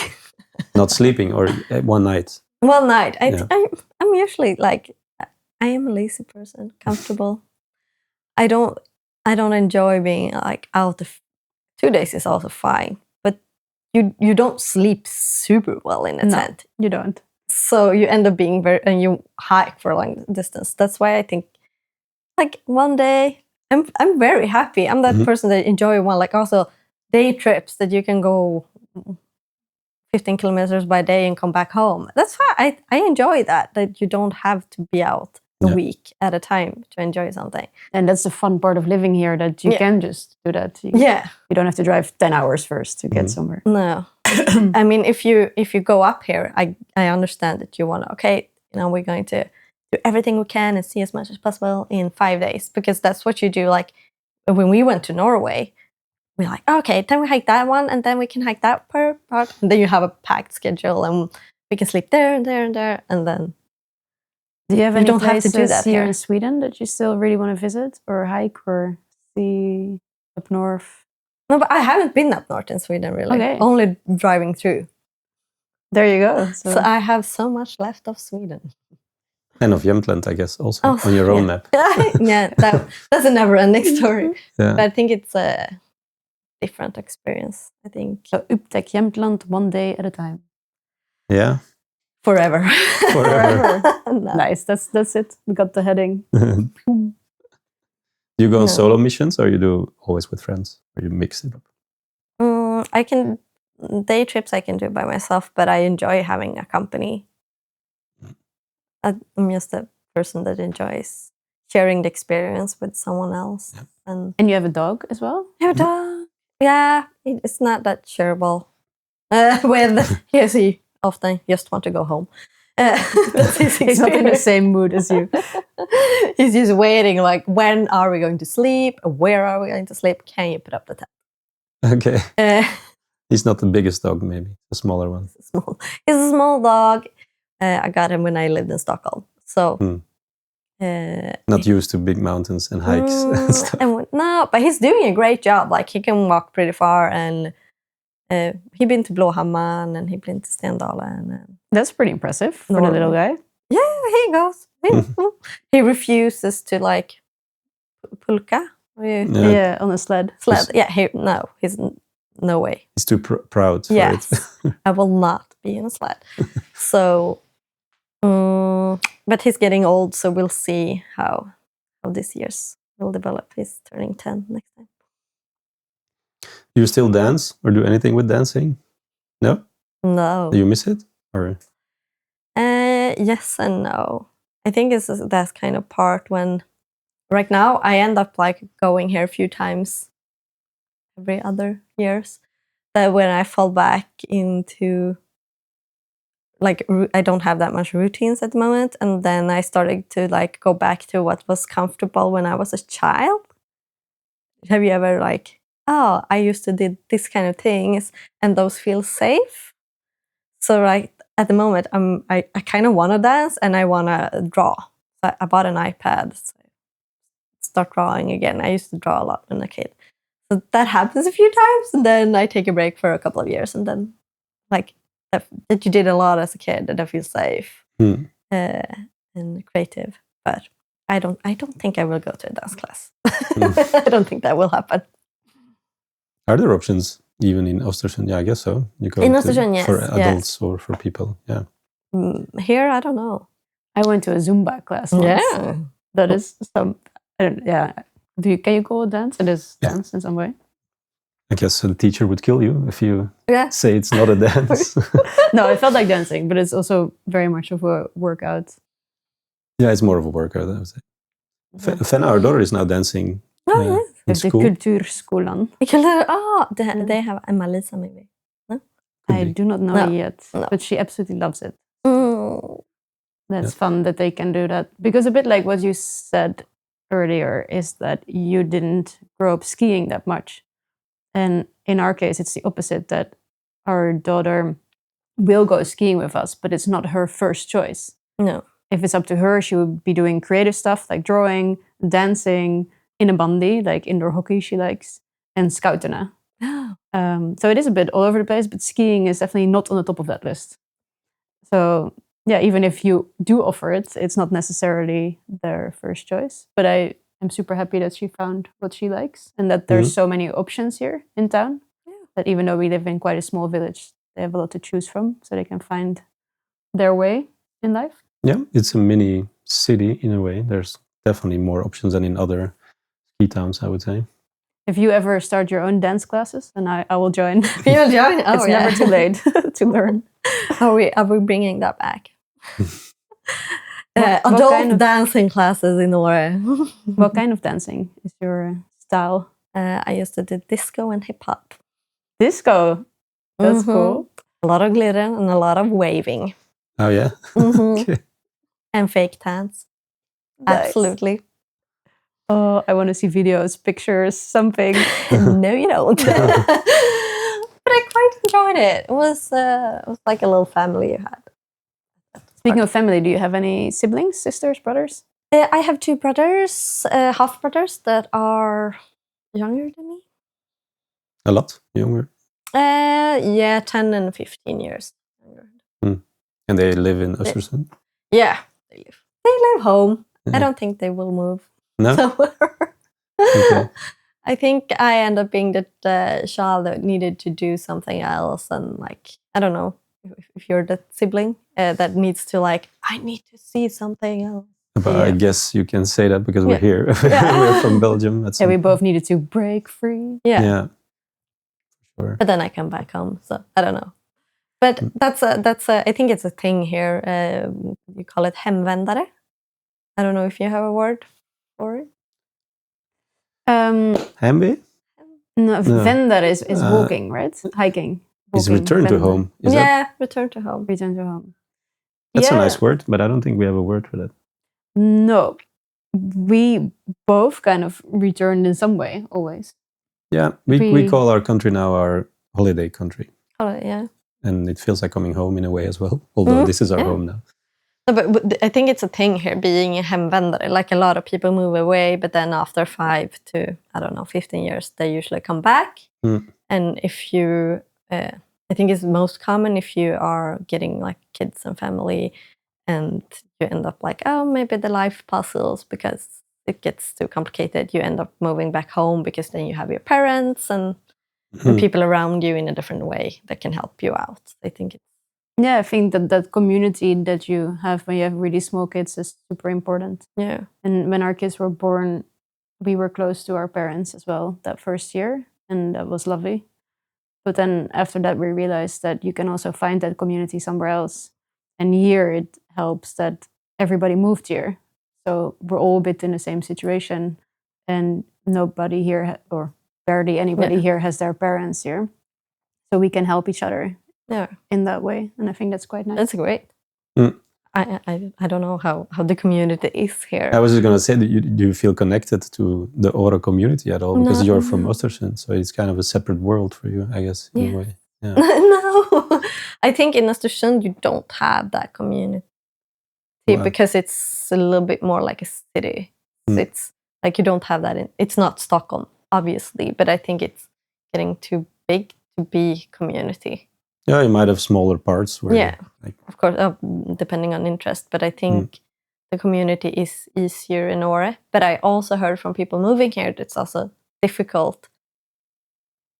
Not sleeping or one night. One night. I'm usually like I am a lazy person, comfortable. I don't enjoy being like out of 2 days is also fine, but you don't sleep super well in a tent. You don't. So you end up being and you hike for a long distance. That's why I think like one day I'm very happy. I'm that person that enjoy one, like also day trips that you can go 15 kilometers by day and come back home. That's why I enjoy that you don't have to be out a week at a time to enjoy something. And that's the fun part of living here, that you can just do that. You don't have to drive 10 hours first to get somewhere. No. I mean, if you go up here, I understand that you want to, we're going to do everything we can and see as much as possible in 5 days, because that's what you do. Like when we went to Norway, we're like, okay, then we hike that one and then we can hike that part. And then you have a packed schedule and we can sleep there and there and there. And then do you have any don't places have to do that here in Sweden that you still really want to visit or hike or see up north? No, but I haven't been up north in Sweden, really. Okay. Only driving through. There you go. So I have so much left of Sweden. And of Jämtland, I guess, also on your own map. Yeah, that's a never-ending story. Yeah. But I think it's a different experience, I think. So Upptäck Jämtland, one day at a time. Yeah. Forever. Forever. No. Nice, that's it. We got the heading. Do you go on solo missions or you do always with friends? Or you mix it up? Day trips I can do by myself, but I enjoy having a company. I'm just a person that enjoys sharing the experience with someone else. Yep. And you have a dog as well? I have a dog. Yeah, it's not that shareable. He often just want to go home. That's his He's not in the same mood as you. He's just waiting, like, when are we going to sleep? Where are we going to sleep? Can you put up the tent? Okay. He's not the biggest dog, maybe. A smaller one. He's a small dog. I got him when I lived in Stockholm. So... not used to big mountains and hikes and stuff. No, but he's doing a great job. Like, he can walk pretty far, and he's been to Blåhamman and he's been to Stendalen. That's pretty impressive for the little guy. Yeah, he goes. He refuses to like pulka. Yeah, on a sled. Yeah, he's no way. He's too proud for it. I will not be in a sled. So, but he's getting old, so we'll see how this year's will develop. He's turning 10 next time. Do you still dance or do anything with dancing? No? No. Do you miss it? Or yes and no. I think it's that kind of part when right now I end up like going here a few times every other years. That when I fall back into like I don't have that much routines at the moment, and then I started to like go back to what was comfortable when I was a child. Have you ever like, oh, I used to did this kind of things and those feel safe? So right at the moment I kind of want to dance and I want to draw. So I bought an iPad, so start drawing again. I used to draw a lot when a kid. So that happens a few times, and then I take a break for a couple of years, and then like that you did a lot as a kid, and I feel safe and creative. But I don't think I will go to a dance class. I don't think that will happen. Are there options even in Östersund? Yeah, I guess so. You go in Östersund, yes, for adults or for people. Yeah. Here, I don't know. I went to a Zumba class once. Yeah, That is some. Yeah. Can you call it dance? It is dance in some way. I guess the teacher would kill you if you yeah. say it's not a dance. No, it felt like dancing, but it's also very much of a workout. Yeah, it's more of a workout, I would say. Fenna, our daughter, is now dancing in school. Kulturskolan. They have Emma-Lisa maybe. No? I do not know yet, No. but she absolutely loves it. Mm. That's fun that they can do that. Because a bit like what you said earlier is that you didn't grow up skiing that much. And in our case, it's the opposite, that our daughter will go skiing with us, but it's not her first choice. No. If it's up to her, she would be doing creative stuff like drawing, dancing, innebandy, like indoor hockey she likes, and scoutena. So it is a bit all over the place, but skiing is definitely not on the top of that list. So yeah, even if you do offer it, it's not necessarily their first choice. But I am super happy that she found what she likes and that there's so many options here in town. Yeah. That even though we live in quite a small village, they have a lot to choose from, so they can find their way in life. Yeah, it's a mini city in a way. There's definitely more options than in other ski towns, I would say. If you ever start your own dance classes, then I will join. You'll join? Oh, it's never too late to learn. Are we bringing that back? Adult dancing classes in Norway. What kind of dancing is your style? I used to do disco and hip hop. Disco? That's cool. A lot of glitter and a lot of waving. Oh, yeah? Okay. And fake tans. Nice. Absolutely. Oh, I want to see videos, pictures, something. No, you don't. But I quite enjoyed it. It was like a little family you had. Speaking of family, do you have any siblings, sisters, brothers? I have two brothers, half brothers that are younger than me. A lot younger? 10 and 15 years younger. And they live in Östersund? Yeah, they live home. Yeah. I don't think they will move. No? Okay. I think I end up being the child that needed to do something else, and like, I don't know, if you're the sibling that needs to like, I need to see something else. But I guess you can say that because we're here. We're from Belgium. Yeah, we both needed to break free. Yeah. Sure. But then I come back home, so I don't know. But that's I think it's a thing here. You call it hemvändare. I don't know if you have a word for it. Hemby? No, vändare is walking, right? Hiking. Is return to home. Is return to home. Return to home. That's a nice word, but I don't think we have a word for that. No. We both kind of returned in some way, always. Yeah, we call our country now our holiday country. Yeah. And it feels like coming home in a way as well, although this is our home now. No, but I think it's a thing here, being a hemvändare. Like a lot of people move away, but then after 5 to, 15 years, they usually come back. And if you, I think it's most common if you are getting like kids and family and you end up like, oh, maybe the life puzzles because it gets too complicated. You end up moving back home because then you have your parents and people around you in a different way that can help you out. I think it's I think that community that you have when you have really small kids is super important. Yeah. And when our kids were born, we were close to our parents as well that first year, and that was lovely. But then after that, we realized that you can also find that community somewhere else. And here it helps that everybody moved here. So we're all a bit in the same situation, and nobody here, or barely anybody here, has their parents here. So we can help each other in that way. And I think that's quite nice. That's great. I don't know how the community is here. I was just going to say, do you feel connected to the Åre community at all? Because you're from Östersund, so it's kind of a separate world for you, I guess, in a way. Yeah. No, I think in Östersund you don't have that community because it's a little bit more like a city. It's like you don't have that it's not Stockholm, obviously, but I think it's getting too big to be community. Yeah, you might have smaller parts where of course, depending on interest, but I think the community is easier in Åre. But I also heard from people moving here that it's also difficult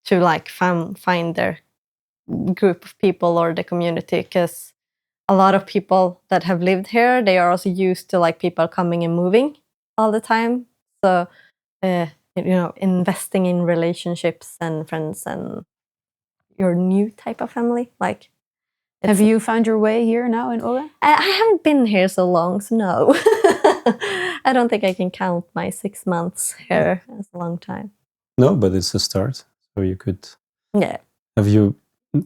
to like find their group of people or the community, because a lot of people that have lived here, they are also used to like people coming and moving all the time. So investing in relationships and friends and your new type of family. Like, have you found your way here now in Åre? I haven't been here so long, so no. I don't think I can count my 6 months here as a long time. No, but it's a start. So you could. Yeah. Have you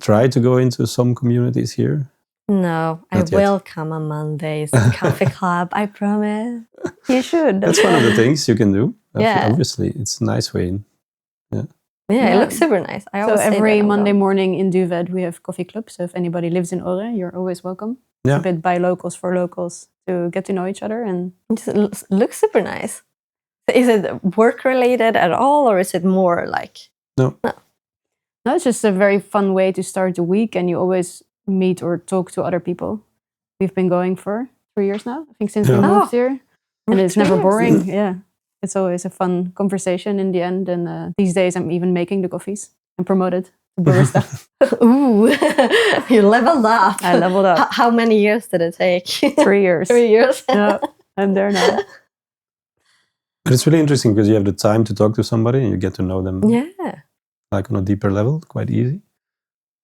tried to go into some communities here? No, Not I yet. will come on Mondays to Coffee Club, I promise. You should. That's one of the things you can do. Yeah. Obviously, it's a nice way in. Yeah, it looks super nice. I always say every that Monday morning in Duved we have coffee club. So if anybody lives in Åre, you're always welcome. Yeah. It's a bit by locals for locals to get to know each other. And it looks super nice. Is it work related at all, or is it more like No, it's just a very fun way to start the week, and you always meet or talk to other people. We've been going for 3 years now, I think, since we moved here, and it's never boring. Yeah, it's always a fun conversation in the end. And these days, I'm even making the coffees. I'm promoted to barista. Ooh, you leveled up. I leveled up. How many years did it take? 3 years. 3 years. Yeah, I'm there now. but it's really interesting because you have the time to talk to somebody and you get to know them like on a deeper level, quite easy.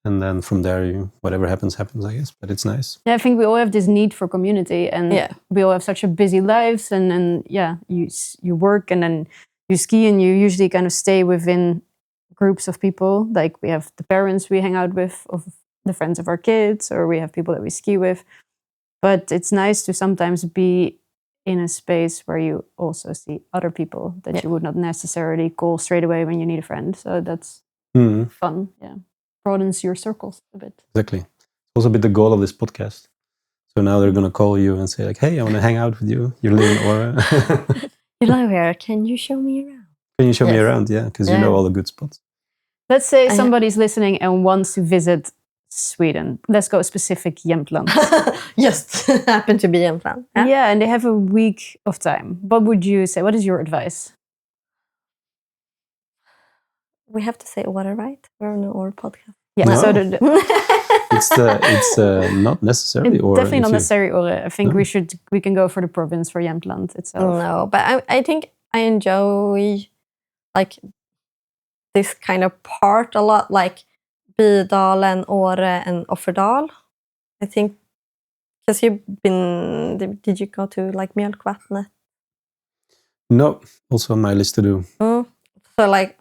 And then from there, whatever happens, I guess. But it's nice. Yeah, I think we all have this need for community, and we all have such a busy lives. And you work and then you ski, and you usually kind of stay within groups of people. Like we have the parents we hang out with, of the friends of our kids, or we have people that we ski with. But it's nice to sometimes be in a space where you also see other people that you would not necessarily call straight away when you need a friend. So that's fun. Yeah. Broadens your circles a bit. Exactly. It's also a bit the goal of this podcast. So now they're going to call you and say like, hey, I want to hang out with you. You live in Åre. You live here. Can you show me around? Can you show me around? Yeah, because you know all the good spots. Let's say somebody's listening and wants to visit Sweden. Let's go specific Jämtland. Just happen to be Jämtland. Yeah, and they have a week of time. What would you say? What is your advice? We have to say Åre, right? We're on an Åre podcast. Yeah, No. so It's not necessarily Åre. definitely not necessarily Åre. I think we can go for the province for Jämtland itself. No, but I think I enjoy like this kind of part a lot, like Bydalen, Åre, and Offerdal. I think because you've been. Did you go to like Mjölkvattnet? No, also on my list to do. So like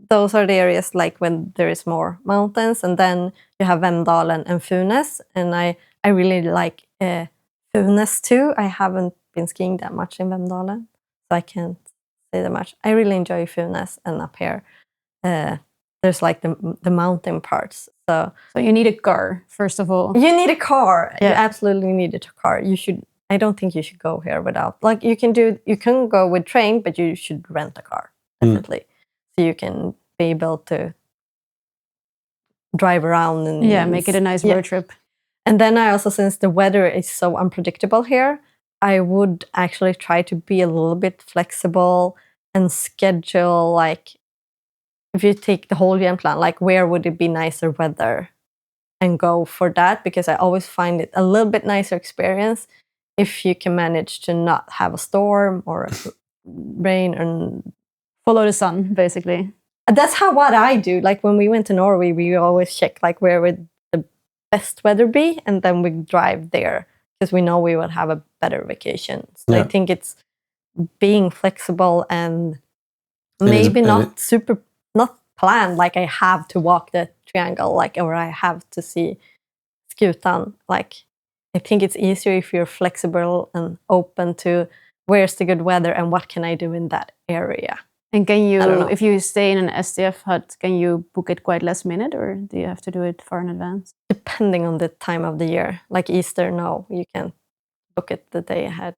those are the areas like when there is more mountains, and then you have Vemdalen and Funes, and I really like Funes too. I haven't been skiing that much in Vemdalen, so I can't say that much. I really enjoy Funes, and up here there's like the mountain parts. So you need a car, first of all. You need a car. Yeah. You absolutely need a car. You should. I don't think you should go here without. Like you can go with train, but you should rent a car definitely, so you can be able to drive around and make it a nice road trip. And then I also, since the weather is so unpredictable here, I would actually try to be a little bit flexible and schedule, like, if you take the whole Jämtland, like, where would it be nicer weather, and go for that, because I always find it a little bit nicer experience if you can manage to not have a storm or rain and follow the sun, basically. That's what I do. Like when we went to Norway, we always check like where would the best weather be, and then we drive there because we know we would have a better vacations. I Yeah. think it's being flexible and It is- maybe and not planned, like I have to walk the triangle, like, or I have to see Skutan. Like, I think it's easier if you're flexible and open to where's the good weather and what can I do in that area. And can I don't you, know. if you stay in an SDF hut, can you book it quite last minute, or do you have to do it far in advance? Depending on the time of the year, like Easter, no, you can book it the day ahead,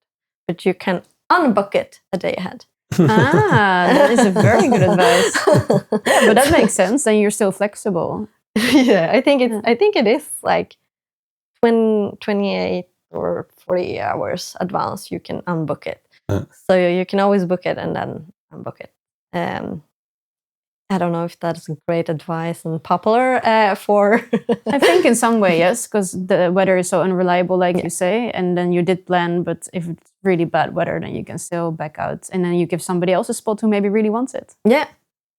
but you can unbook it a day ahead. That is a very good advice. Yeah, but that makes sense. Then you're still flexible. Yeah, I think it is like 28 or 40 hours advance you can unbook it. So you can always book it and then unbook it. I don't know if that's great advice and popular for. I think in some way, yes, because the weather is so unreliable, like you say, and then you did plan, but if it's really bad weather, then you can still back out, and then you give somebody else a spot who maybe really wants it. Yeah,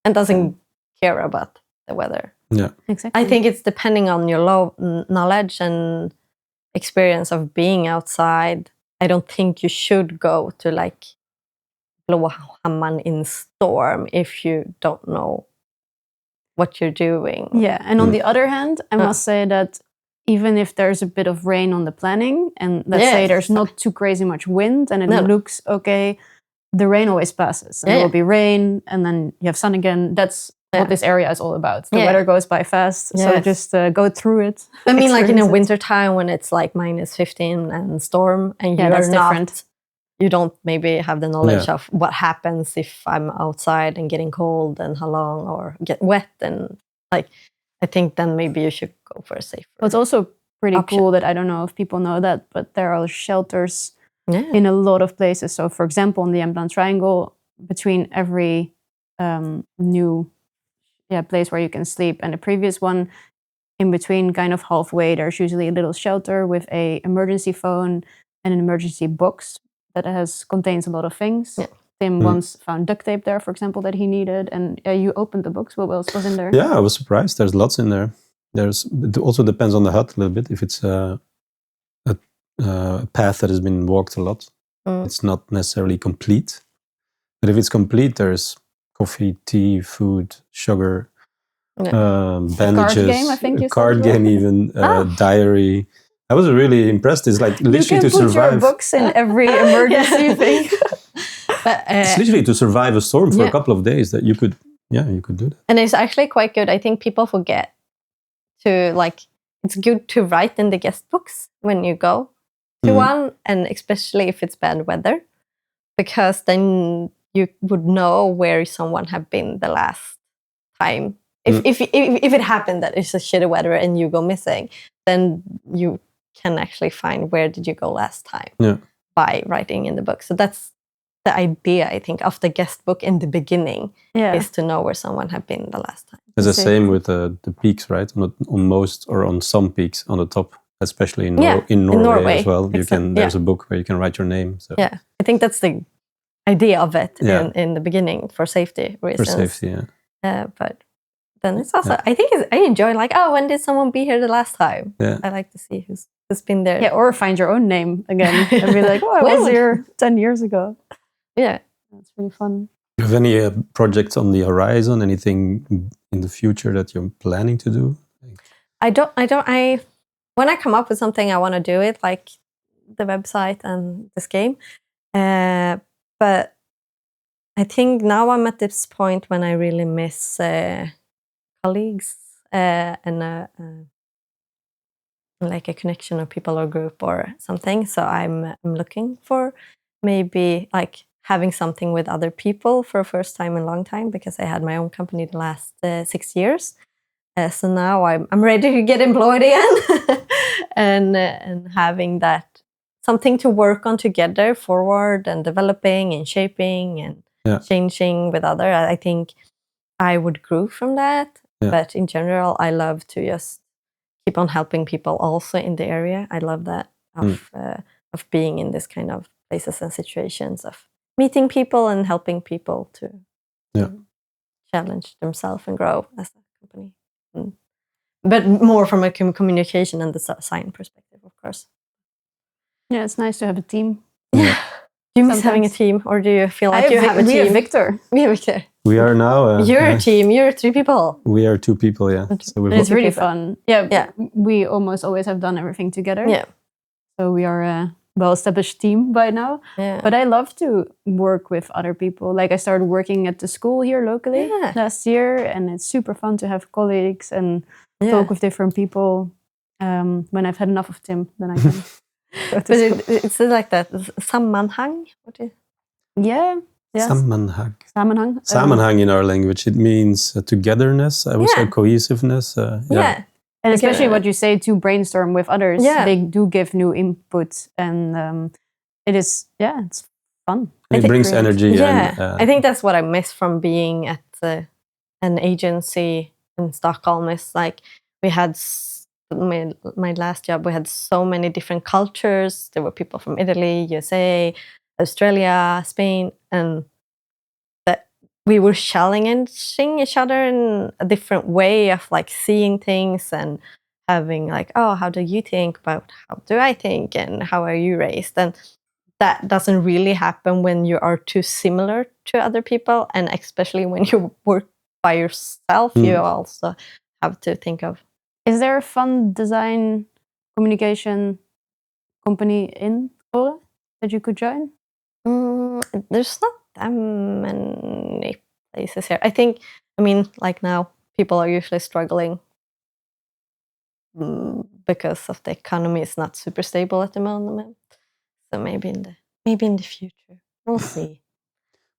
and doesn't care about the weather. Yeah, exactly. I think it's depending on your knowledge and experience of being outside. I don't think you should go to like Blåhamman in storm if you don't know what you're doing. Yeah, and on the other hand, I must say that even if there's a bit of rain on the planning, and let's say there's not too crazy much wind and it looks okay, the rain always passes. There will be rain and then you have sun again. That's what this area is all about. The weather goes by fast, so just go through it. I mean, like in a winter time when it's like -15 and storm, and that's different. You don't maybe have the knowledge of what happens if I'm outside and getting cold and how long, or get wet, and like I think then maybe you should go for a safer. Well, it's also pretty cool that, I don't know if people know that, but there are shelters in a lot of places. So for example, in the Jämtland Triangle, between every new place where you can sleep and the previous one, in between, kind of halfway, there's usually a little shelter with a emergency phone and an emergency box that contains a lot of things. Tim once found duct tape there, for example, that he needed, and you opened the box. What else was in there? Yeah, I was surprised. There's lots in there. It also depends on the hut a little bit. If it's a path that has been walked a lot, it's not necessarily complete. But if it's complete, there's coffee, tea, food, sugar, bandages, card game, I think you card said. game, even diary. I was really impressed. It's like literally to survive. You can put your books in every emergency thing. But, it's literally to survive a storm for a couple of days that you could do that. And it's actually quite good. I think people forget to it's good to write in the guest books when you go to one, and especially if it's bad weather, because then you would know where someone have been the last time. If it happened that it's a shitty weather and you go missing, then you can actually find where did you go last time by writing in the book. So that's the idea, I think, of the guest book in the beginning, is to know where someone had been the last time. It's the same with the peaks, right? On most or on some peaks on the top, especially in Norway as well. There's a book where you can write your name. So. Yeah, I think that's the idea of it in the beginning, for safety reasons. For safety, but then it's also, I think I enjoy when did someone be here the last time? Yeah. I like to see who's been there. Yeah, or find your own name again and be like, oh, I was here 10 years ago. Yeah. That's really fun. Do you have any projects on the horizon? Anything in the future that you're planning to do? When I come up with something, I want to do it, like the website and this game. But I think now I'm at this point when I really miss colleagues and like a connection of people or group or something. So I'm looking for maybe like having something with other people for the first time in a long time, because I had my own company the last 6 years. So now I'm ready to get employed again and having that something to work on together forward, and developing and shaping and changing with other. I think I would grow from that. Yeah. But in general, I love to just keep on helping people also in the area. I love that of being in this kind of places and situations, of meeting people and helping people to challenge themselves and grow as a company. But more from a communication and the design perspective, of course. Yeah, it's nice to have a team. Yeah. Do you miss having a team, or do you feel like you have a We team? have Victor. We have Victor. We are now. You're a team. You're 3 people. We are 2 people. Yeah. So And it's really people. fun. Yeah, Yeah. we almost always have done everything together. Yeah. So we are a well-established team by now. Yeah. But I love to work with other people. Like I started working at the school here locally last year, and it's super fun to have colleagues and talk with different people. When I've had enough of Tim, then I can. But it's like that sammanhang. What is? Yeah. Yes. Sammanhang. Sammanhang. Sammanhang in our language, it means togetherness. I would say cohesiveness. Yeah. And especially what you say to brainstorm with others, they do give new input, and it is it's fun. And it brings energy. Yeah, and, I think that's what I miss from being at an agency in Stockholm. Is like we had my last job. We had so many different cultures. There were people from Italy, USA, Australia, Spain, and that we were challenging each other in a different way of like seeing things and having like, oh, how do you think about how do I think and how are you raised? And that doesn't really happen when you are too similar to other people, and especially when you work by yourself, you also have to think of. Is there a fun design communication company in Åre that you could join? There's not that many places here. I mean, like now, people are usually struggling because of the economy is not super stable at the moment. So maybe in the future, we'll see.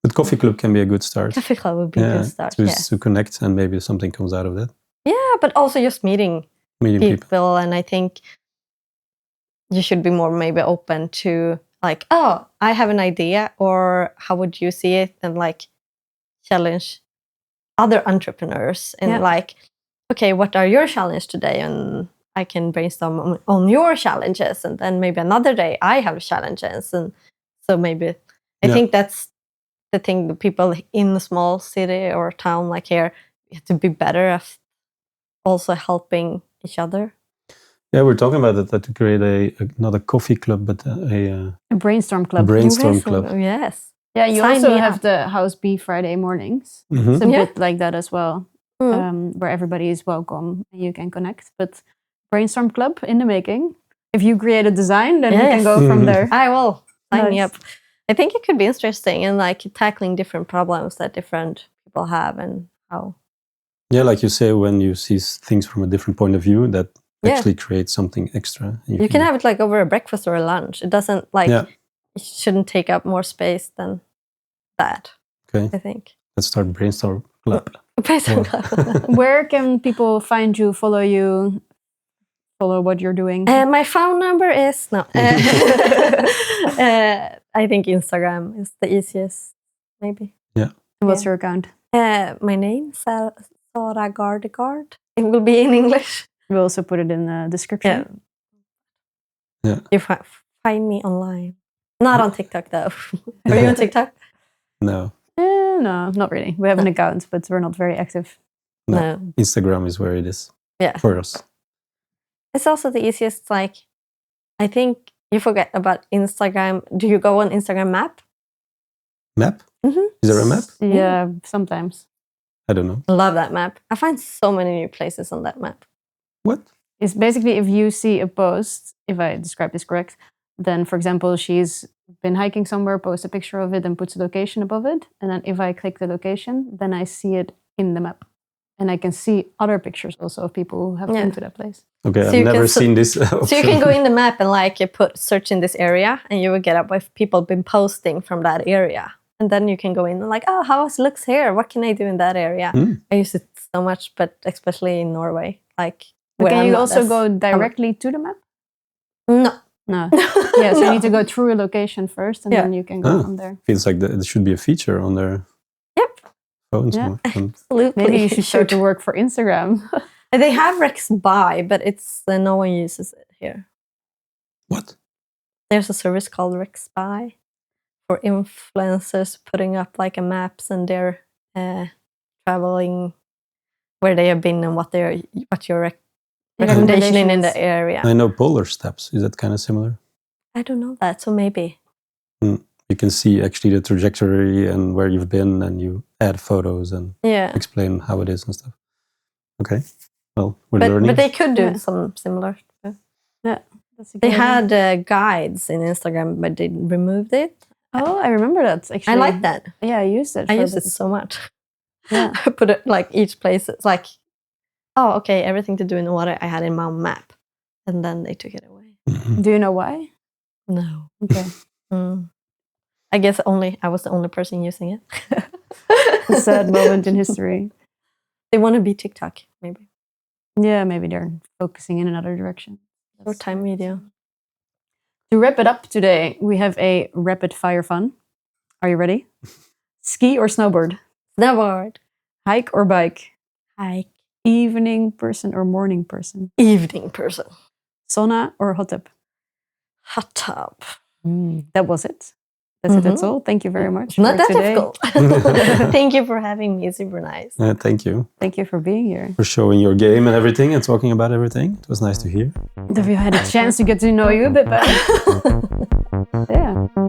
But coffee club can be a good start. Coffee club would be a good start. To connect, and maybe something comes out of that. Yeah, but also just meeting people, and I think you should be more maybe open to like, oh, I have an idea, or how would you see it, and like challenge other entrepreneurs and like, okay, what are your challenges today, and I can brainstorm on your challenges, and then maybe another day I have challenges, and so maybe I think that's the thing. The people in a small city or town like here, you have to be better at also helping each other. Yeah, we're talking about that to create not a coffee club, but a brainstorm club. Brainstorm club. Yes. Yeah, you also have the House B Friday mornings. It's a bit like that as well, where everybody is welcome and you can connect. But brainstorm club in the making. If you create a design, then we can go from there. I will sign me up. I think it could be interesting and like tackling different problems that different people have and how. Yeah, like you say, when you see things from a different point of view, that actually creates something extra. You can have it like over a breakfast or a lunch. It doesn't like, it shouldn't take up more space than that. Okay. I think. Let's start brainstorm club. Brainstorm club. Where can people find you, follow you, follow what you're doing? My phone number is, I think Instagram is the easiest, maybe. Yeah. What's your account? My name, Sara Gärdegård. It will be in English. We'll also put it in the description. Yeah. You find me online. Not on TikTok, though. Are you on TikTok? No. No, not really. We have an account, but we're not very active. No. Instagram is where it is. Yeah. For us. It's also the easiest, like, I think you forget about Instagram. Do you go on Instagram map? Map? Mm-hmm. Is there a map? Yeah, sometimes. I don't know. Love that map. I find so many new places on that map. What? It's basically if you see a post, if I describe this correct, then, for example, she's been hiking somewhere, posts a picture of it and puts a location above it. And then if I click the location, then I see it in the map. And I can see other pictures also of people who have been to that place. Okay, so I've never seen this option. So you can go in the map and like you put search in this area and you will get up with people been posting from that area. And then you can go in and like, oh, how it looks here? What can I do in that area? I use it so much, but especially in Norway. Like, can you also go directly to the map? No. Yeah, so you need to go through a location first and then you can go from there. Feels like there should be a feature on their phones. Yeah, absolutely. Maybe you should start to work for Instagram. They have Rex Buy, but it's no one uses it here. What? There's a service called Rex Buy for influencers putting up like a maps and their traveling, where they have been and what your recommendation in the area. I know Polar Steps. Is that kind of similar? I don't know that, so maybe. You can see actually the trajectory and where you've been, and you add photos and explain how it is and stuff. Okay, well, we're learning. But they could do some similar. Yeah, they had guides in Instagram, but they removed it. Oh, I remember that. Actually, I like that. Yeah, I used it. I use it so much. Yeah, I put it like each place. It's like, oh, okay, everything to do in the water I had in my map, and then they took it away. Do you know why? No. Okay. I guess I was the only person using it. A sad moment in history. They want to be TikTok, maybe. Yeah, maybe they're focusing in another direction. Short time video. To wrap it up today, we have a rapid fire fun. Are you ready? Ski or snowboard? Snowboard. Hike or bike? Hike. Evening person or morning person? Evening person. Sauna or hot tub? Hot tub. That was it. That's it. That's all. Thank you very much. Not that today. difficult. Thank you for having me. Super nice. Thank you. Thank you for being here. For showing your game and everything and talking about everything. It was nice to hear. That we had a chance to get to know you a bit better. Yeah.